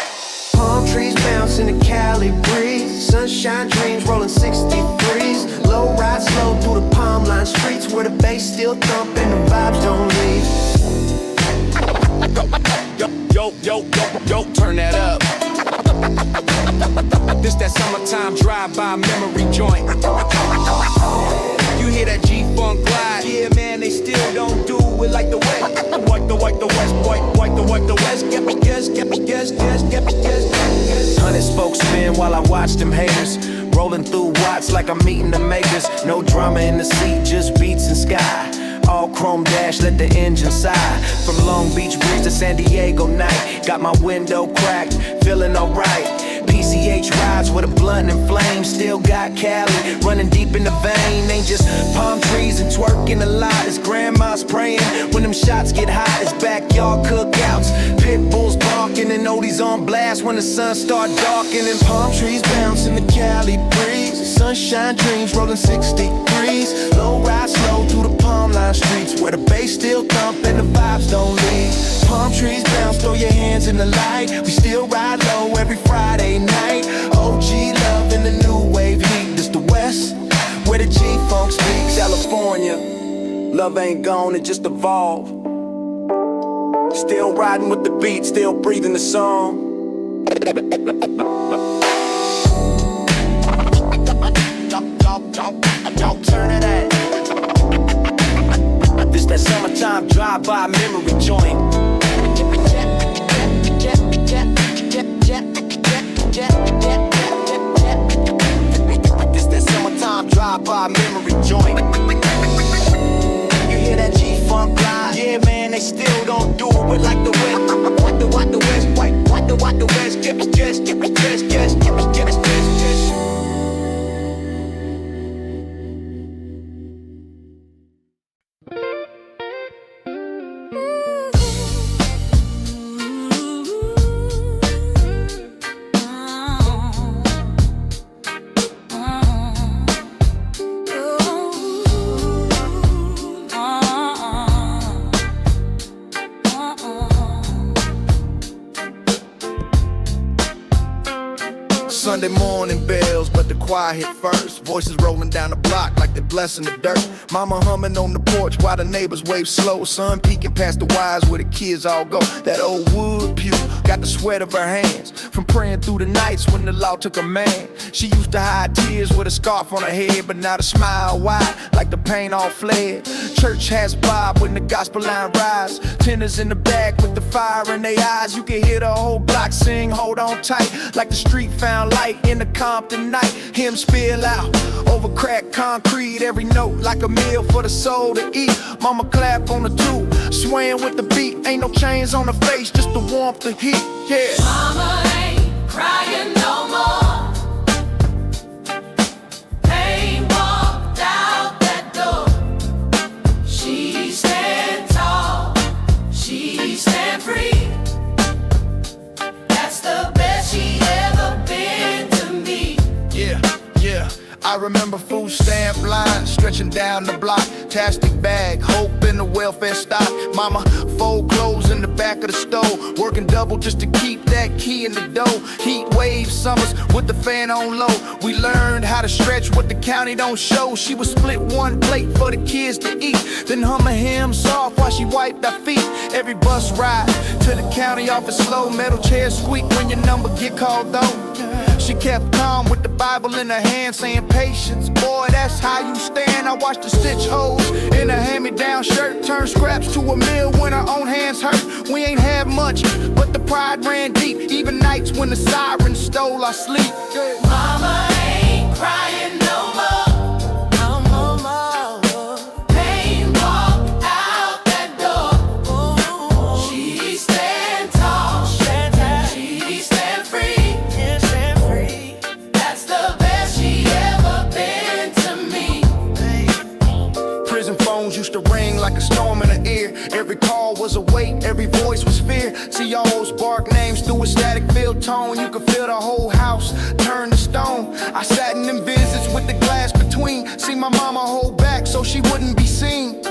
Palm trees bounce in the Cali breeze. Sunshine dreams rolling 63s. Low ride slow through the palm line streets where the bass still thumping, the vibes don't leave. Yo, turn that up. This that summertime drive-by memory joint. You hear that G-Funk glide? Yeah, man, they still don't do it like the West. White the West, white the West. Guess. 100 spokesmen while I watch them haters. Rolling through watts like I'm meeting the makers. No drama in the seat, just beats and sky. All chrome dash, let the engine sigh. From Long Beach breeze to San Diego night. Got my window cracked, feeling alright. PCH rides with a blunt and flame. Still got Cali running deep in the vein. Ain't just palm trees and twerking a lot. It's grandma's praying when them shots get hot. It's backyard cookouts, pit bulls barking, and oldies on blast when the sun start darkening. Palm trees bounce in the Cali breeze. Sunshine dreams rolling 60 degrees. Low ride slow through the palm line streets where the bass still thump and the vibes don't leave. Palm trees bounce, throw your hands in the light. We still ride low every Friday night. OG love in the new wave heat. This the West where the G-Funk speaks. California, love ain't gone, it just evolved. Still riding with the beat, still breathing the song. Don't turn it at. This that summertime drive-by memory joint. This that summertime drive-by memory joint. You hear that G-Funk glide? Yeah, man, they still don't do it like the West. What the West, what the West, just. Sunday morning bells, but the choir hit first. Voices rolling down the block like they're blessing the dirt. Mama humming on the porch while the neighbors wave slow. Sun peeking past the wires where the kids all go. That old wood pew got the sweat of her hands from praying through the nights when the law took a man. She used to hide tears with a scarf on her head, but now the smile wide like the pain all fled. Church has Bob when the gospel line rise. Tenors in the back with the fire in their eyes. You can hear the whole block sing, hold on tight, like the street found light in the Compton night. Him spill out over cracked concrete, every note like a meal for the soul to eat. Mama clap on the tube, swaying with the beat. Ain't no chains on her face, just the warmth of heat. Yeah. Mama ain't crying no more. Pain walked out that door. She stand tall, she stand free. That's the best she ever been to me. Yeah. I remember food stamp lines stretching down the block. Plastic bag, hope in the welfare stock. Mama fold clothes in the back of the stove, working double just to keep that key in the dough. Heat wave summers with the fan on low. We learned how to stretch what the county don't show. She would split one plate for the kids to eat, then hum a hymn soft while she wiped her feet. Every bus ride to the county office slow. Metal chairs squeak when your number get called though. She kept calm with the Bible in her hand, saying patience, boy, that's how you stand. I watched her stitch holes in a hand-me-down shirt, turn scraps to a meal when her own hands hurt. We ain't had much, but the pride ran deep, even nights when the sirens stole our sleep. Mama ain't crying no more. Pain walked out that door. She stand tall, she stand free. That's the best she ever been to me. Prison phones used to ring like a storm in the ear. Every call was a weight, every voice was fear. COs bark names through a static-filled tone. You could feel the whole house turn to stone. I sat in them visits with the glass between. See my mama hold back so she wouldn't be seen.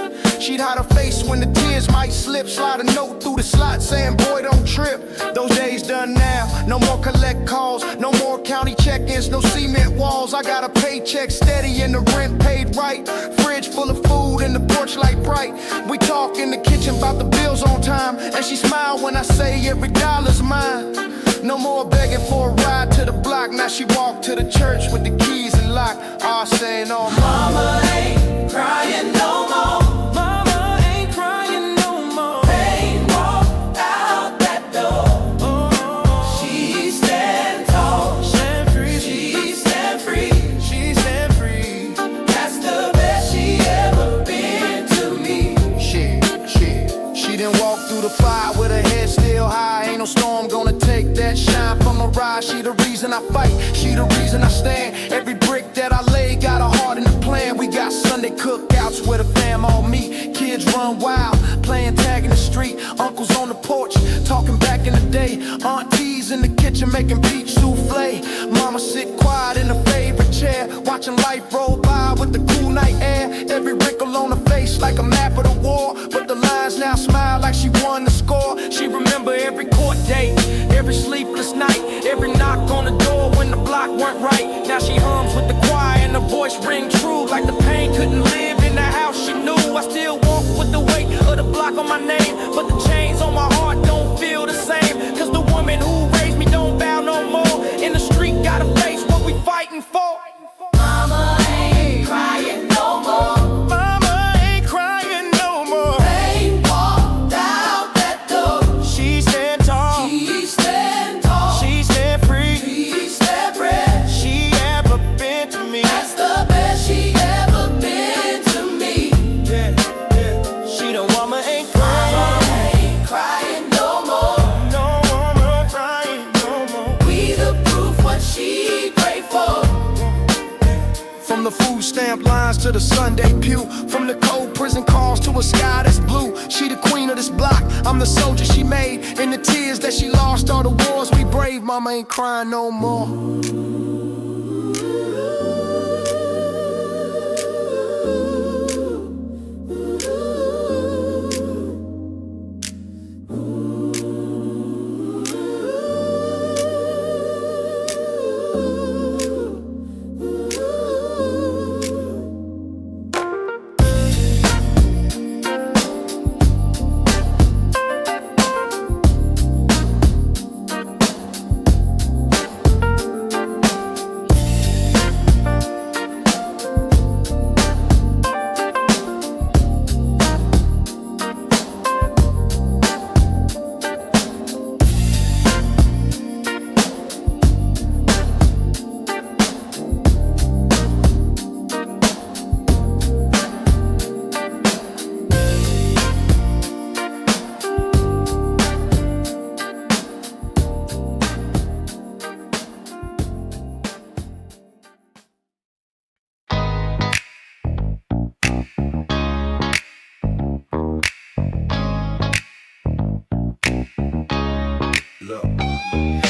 She'd hide her face when the tears might slip. Slide a note through the slot saying, boy, don't trip. Those days done now. No more collect calls, no more county check-ins, no cement walls. I got a paycheck steady and the rent paid right. Fridge full of food and the porch light bright. We talk in the kitchen about the bills on time, and she smiled when I say every dollar's mine. No more begging for a ride to the block. Now she walked to the church with the keys and lock. I say no, Mama ain't crying no more. Mama ain't crying no more. Pain walked out that door. She stand tall, she stand free. That's the best she ever been to me. She didn't walk through the fire with her head still high. Ain't no storm gonna take that shine from her rise. She the reason I fight, she the reason I stand. Every brick that I lay got a heart in the plan. We got Sunday cookouts with a fam on me. Kids run wild, playing tag in the street. Uncles on the porch, talking back in the day. Aunties in the kitchen making peach souffle. Mama sit quiet in her favorite chair, watch smile like she won the score. She remember every court date, every sleepless night, every knock on the door when the block weren't right. Now she hums with the choir and her voice ring true, like the pain couldn't live in the house she knew. I still walk with the weight of the block on my name, but the chains on my heart don't feel the same. Cause the woman who raised me don't bow no more. In the street gotta face what we fighting for. Mama ain't crying no more. Mama ain't crying no more. Rain walked out that door. She stand tall. She stand tall. She stand free. She stand free. She ever been to me. That's the best she ever been to me. Yeah, yeah. She the woman ain't crying. Mama ain't crying no more. No woman crying no more. We the proof what she prayed for. From the food stamp lines to the Sunday pew, from the cold prison calls to a sky that's blue. She the queen of this block, I'm the soldier she made. In the tears that she lost, all the wars we brave. Mama ain't crying no more.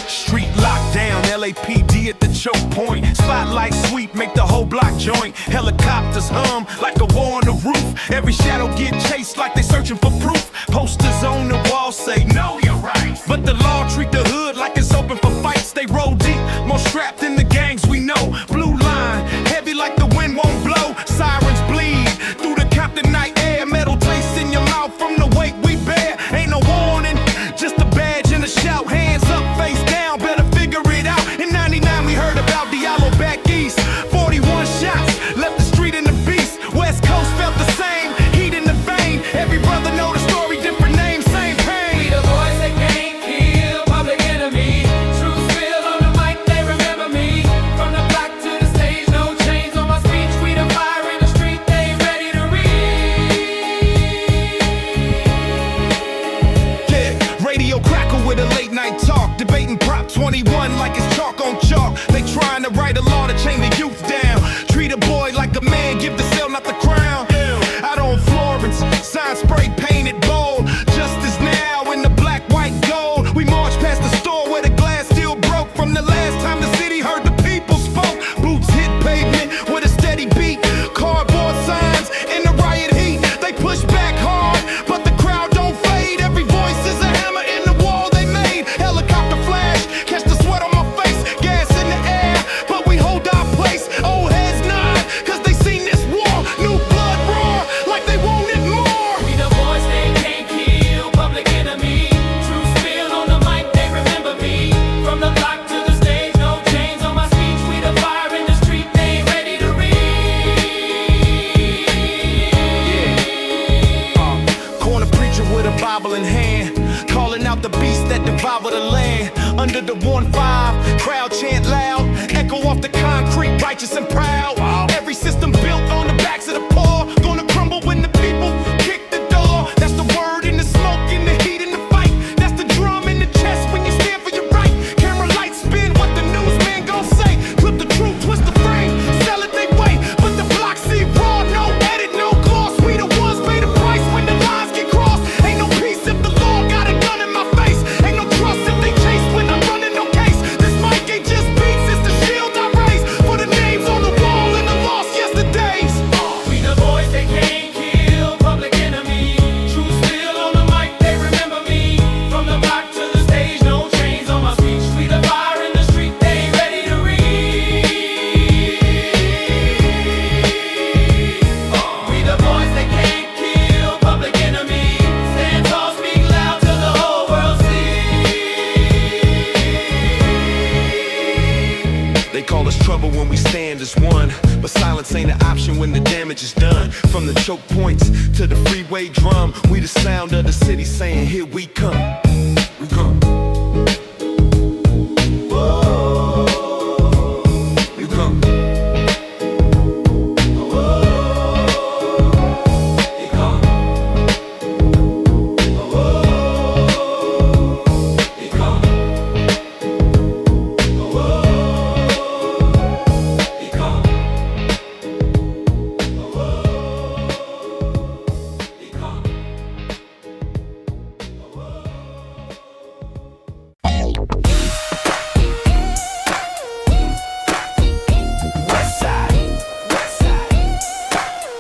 Street lockdown, LAPD at the choke point. Spotlight sweep, make the whole block joint. Helicopters hum like a war on the roof. Every shadow get chased like they searching for proof. Posters on the wall say, no, you're right. But the law treat the hood like it's open for fights. They roll deep, more strapped than the gangs we know. Blue line, heavy like the wind won't blow. Sirens bleed through the Compton night air. Metal taste in your mouth from the weight we bear. Ain't no warning, just a badge and a shout. Hands up, face down, better figure it out. In 99 we heard about Diallo back east. 41 shots, left the street in the beast. West Coast felt the same, heat in the vein. Every brother know the story, different names, same pain. We the boys that can't kill, public enemy. True spill on the mic, they remember me. From the block to the stage, no chains on my speech. We the fire in the street, they ready to read. Yeah, radio crackle with a late night talk. Debating Prop 21 like it's chalk on chalk. They trying to write a law to chain the youth down. Treat a boy like a man, give the cell, not the crown. Out on Florence, sign spray painted bold. Justice now in the black, white, gold. We march past the store where the glass still broke from the last time the city heard the people spoke. Boots hit pavement with a steady beat. Cardboard signs in the riot heat. They push back hard, but the crowd don't fade. Every voice is a hammer in the wall they made. Helicopter flash, catch the sweat on my face. Gas in the air, but we hold our place. Old heads nod, cause they seen this war. New blood roar, like they want it more. We the boys they can't kill, public enemy. True spill on the mic, they remember me. From the block to the stage, no chains on my speech. We the fire in the street, they ready to read. Corner preacher with a Bible in hand, calling out the beast that devour the land. Under the 1-5, crowd chant loud, echo off the concrete, righteous and proud. Every system built on the backs of the poor, gonna crumble when the people kick the door. That's the word in the smoke, in the heat, in the fight. That's the drum in the chest when you stand for your right. Camera lights spin, what the newsman gon' say. Clip the truth, twist the frame, sell it they way. But the block see raw, no edit, no gloss. We the ones pay the price when the lines get crossed. Ain't no peace if the law got a gun in my face. Ain't no trust if they chase when I'm running no case. This mic ain't just beats, it's the shield I raise. For the names on the trouble when we stand as one, but silence ain't an option when the damage is done. From the choke points to the freeway drum, we the sound of the city saying, here we come. We come.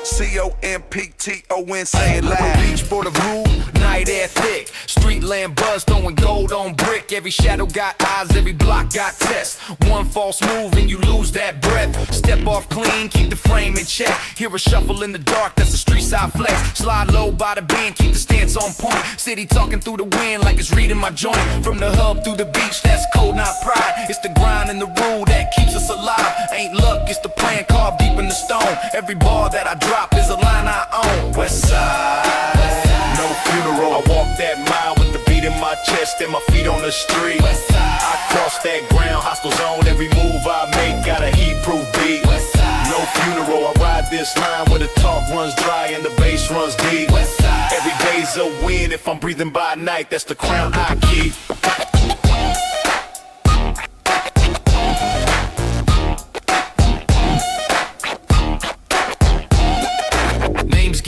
C-O-M-P-T-O-N, say it loud. Beach for the rude, night air thick. Street land buzz, throwing gold on brick. Every shadow got eyes, every block got tests. One false move and you lose that breath. Step off clean, keep the frame in check. Hear a shuffle in the dark, that's a street side flex. Slide low by the bend, keep the stance on point. City talking through the wind like it's reading my joint. From the hub through the beach, that's cold, not pride. It's the grind and the rule that keeps us alive. Ain't luck, it's the plan carved deep in the stone. Every bar that I drop is a line I own. West side, no funeral. I walk that mile with the beat in my chest and my feet on the street. I cross that ground, hostile zone. Every move I make got a heat-proof beat. No funeral. I ride this line where the talk runs dry and the bass runs deep. Every day's a win if I'm breathing by night. That's the crown I keep.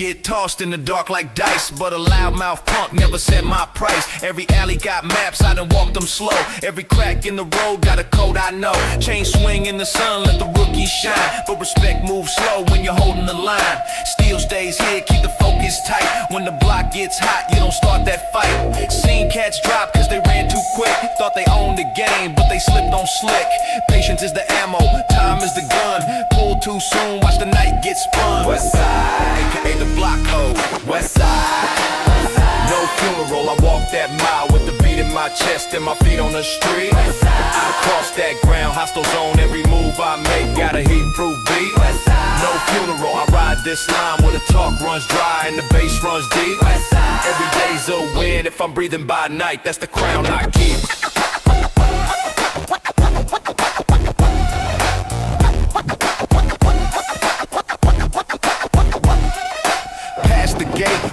get tossed in the dark like dice, but a loudmouth punk never set my price. Every alley got maps, I done walked them slow. Every crack in the road got a code I know. Chain swing in the sun, let the rookies shine. But respect moves slow when you're holding the line. Steel stays here, keep the focus tight. When the block gets hot, you don't start that fight. Seen cats drop cause they ran too quick. Thought they owned the game, but they slipped on slick. Patience is the ammo, time is the gun. Pull too soon, watch the night get spun. West side, aka the block hole. West side, no funeral, I walk that mile with the beat in my chest and my feet on the street. I cross that ground, hostile zone, every move I make got a heat-proof beat. No funeral, I ride this line where the talk runs dry and the bass runs deep. Every day's a win if I'm breathing by night, that's the crown I keep.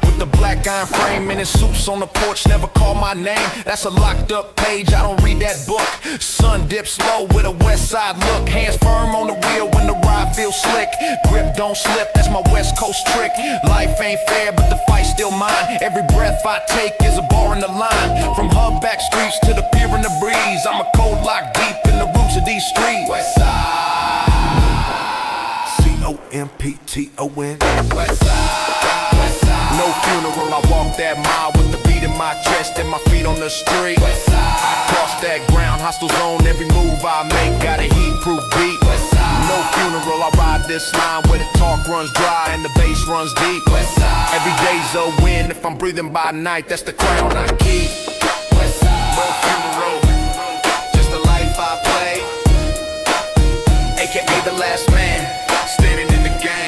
With the black iron frame and his suits on the porch, never call my name. That's a locked up page, I don't read that book. Sun dips low with a west side look. Hands firm on the wheel when the ride feels slick. Grip don't slip, that's my west coast trick. Life ain't fair, but the fight's still mine. Every breath I take is a bar in the line. From hub back streets to the pier in the breeze, I'm a cold lock deep in the roots of these streets. West side, C-O-M-P-T-O-N. West side. No funeral, I walk that mile with the beat in my chest and my feet on the street. I cross that ground, hostile zone, every move I make got a heat-proof beat. No funeral, I ride this line where the talk runs dry and the bass runs deep. Every day's a win if I'm breathing by night, that's the crown I keep. No funeral, just the life I play, aka the last man standing in the game.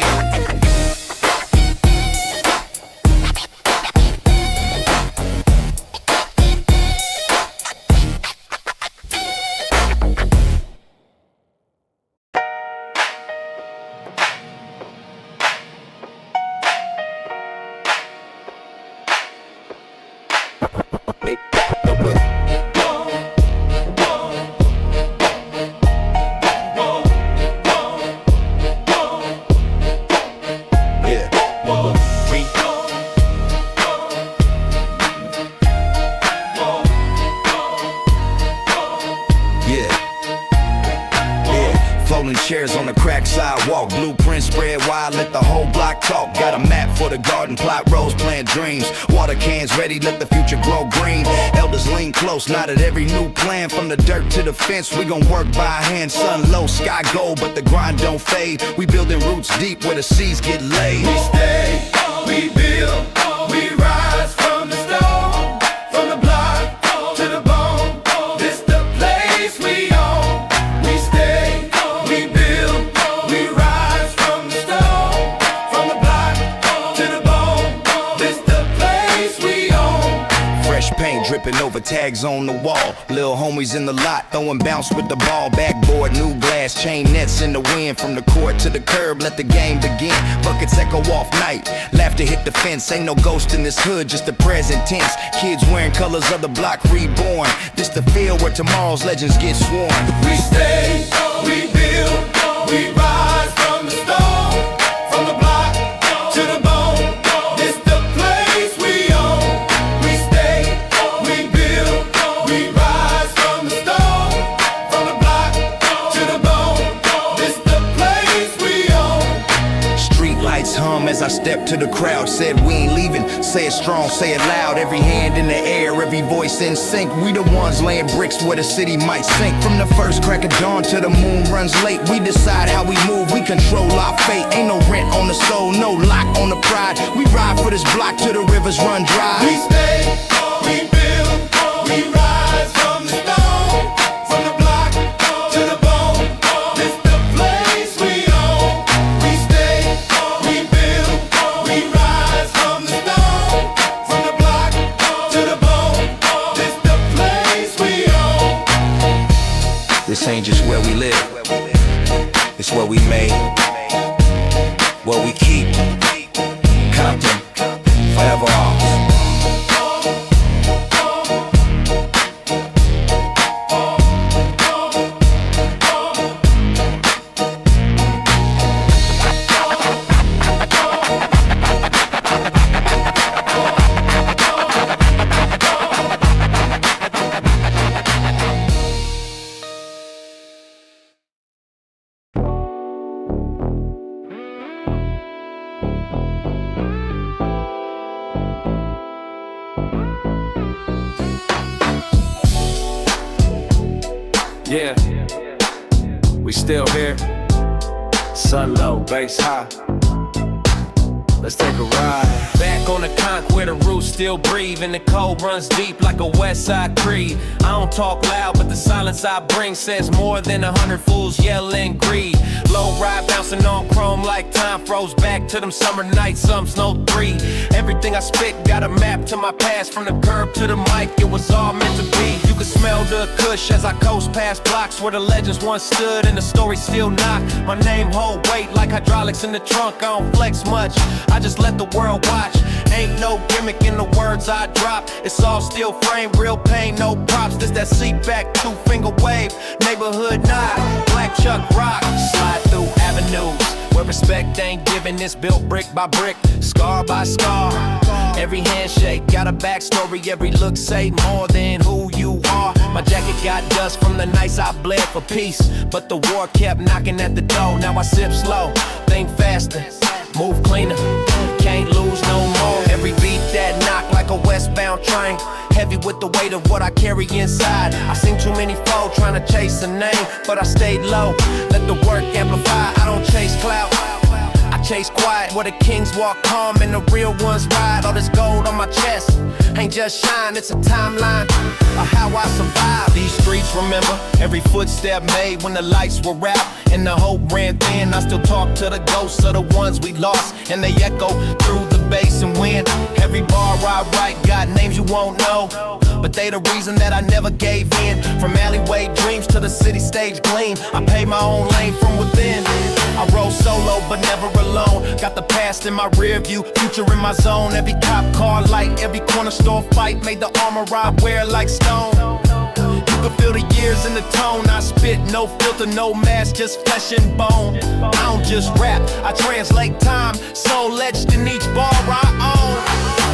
Chairs on the cracked sidewalk, blueprint spread wide, let the whole block talk. Got a map for the garden plot, rows, plant dreams. Water cans ready, let the future grow green. Elders lean close, not at every new plan. From the dirt to the fence, we gon' work by hand. Sun low, sky gold, but the grind don't fade. We building roots deep where the seeds get laid. We stay, we build, we rise from the stone, from the block to the bone. This the place we own. We stay, we build. Flipping over tags on the wall. Lil' homies in the lot, throwing bounce with the ball. Backboard, new glass, chain nets in the wind. From the court to the curb, let the game begin. Buckets echo off night, laughter hit the fence. Ain't no ghost in this hood, just the present tense. Kids wearing colors of the block reborn. This the field where tomorrow's legends get sworn. We stay, we build, we rise from the stone, from the block to the bone. This the place we own. We stay, we build, we rise from the stone, from the block to the bone. This the place we own. Street lights hum as I step to the crowd. Said we ain't leaving, say it strong, say it loud. Every hand in the air, every voice in sync. We the ones laying bricks where the city might sink. From the first crack of dawn till the moon runs late, we decide how we move, we control our fate. Ain't no rent on the soul, no lock on the pride. We ride for this block till the rivers run dry. We stay, we build, we rise from the stone, from the block to the bone. This the place we own. We stay, we build, we rise from the stone, from the block to the bone. This the place we own. This ain't just where we live, it's what we made, what we keep. Compton, forever ours. Yeah, we still here. Sun low, bass high. Let's take a ride. Back on the conch where the roots still breathe and the cold runs deep like a West Side Creed. I don't talk loud, but the silence I bring says more than 100 fools yelling greed. Low ride bouncing on chrome like time froze back to them summer nights, some snow 3. Everything I spit got a map to my past. From the curb to the mic, it was all meant to be. You can smell the kush as I coast past blocks where the legends once stood and the story still knock. My name hold weight like hydraulics in the trunk. I don't flex much, I just let the world watch. Ain't no gimmick in the words I drop. It's all still frame, real pain, no props. This that seat back, 2-finger wave, neighborhood nod, black Chuck rock. Slide through avenues where respect ain't given. It's built brick by brick, scar by scar. Every handshake got a backstory. Every look say more than who you are. My jacket got dust from the nights I bled for peace, but the war kept knocking at the door. Now I sip slow, think faster, move cleaner, can't lose no more. Every beat that knock like a westbound train, heavy with the weight of what I carry inside. I seen too many foes trying to chase a name, but I stayed low, let the work amplify. I don't chase clout, I chase quiet, where the kings walk calm and the real ones ride. All this gold on my chest ain't just shine, it's a timeline of how I survived. These streets remember every footstep made when the lights were out and the hope ran thin. I still talk to the ghosts of the ones we lost, and they echo through the bass and wind. Every bar I write got names you won't know, but they the reason that I never gave in. From alleyway dreams to the city stage gleam, I paved my own lane from within. I roll solo but never alone, got the past in my rear view, future in my zone. Every cop car light, every corner store fight made the armor I wear like stone. You can feel the years in the tone I spit, no filter, no mask, just flesh and bone. I don't just rap, I translate time, soul etched in each bar I own.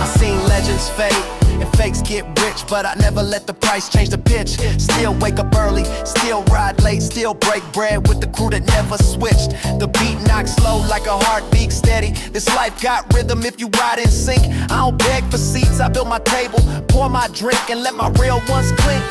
I seen legends fade and fakes get rich, but I never let the price change the pitch. Still wake up early, still ride late, still break bread with the crew that never switched. The beat knocks slow like a heartbeat steady. This life got rhythm if you ride in sync. I don't beg for seats, I build my table, pour my drink and let my real ones clink.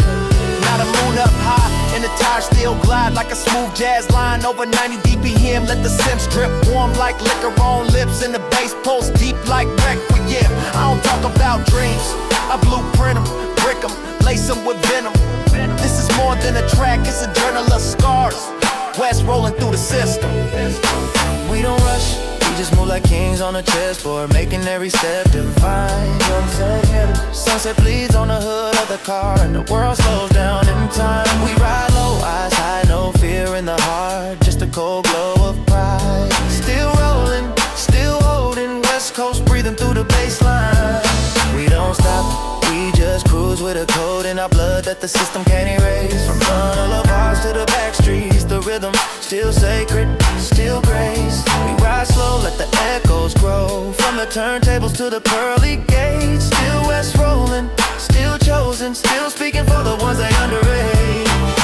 Now the moon up high and the tires still glide like a smooth jazz line over 90 BPM. Let the sims drip warm like liquor on lips and the bass pulse deep like requiem. I don't talk about dreams, I blueprint them, brick them, lace them with venom. This is more than a track, it's a journal of scars. West rolling through the system. We don't rush, we We just move like kings on a chessboard, making every step divine. Sunset bleeds on the hood of the car, and the world slows down in time. We ride low, eyes high, no fear in the heart, just a cold glow of pride. Still rolling, still holding, West Coast breathing through the baseline. We don't stop, we just cruise with a code in our blood that the system can't erase. From front bars to the back streets, the rhythm still sacred, still grace. We ride slow, let the echoes grow, from the turntables to the pearly gates. Still West rolling, still chosen, still speaking for the ones they underrate.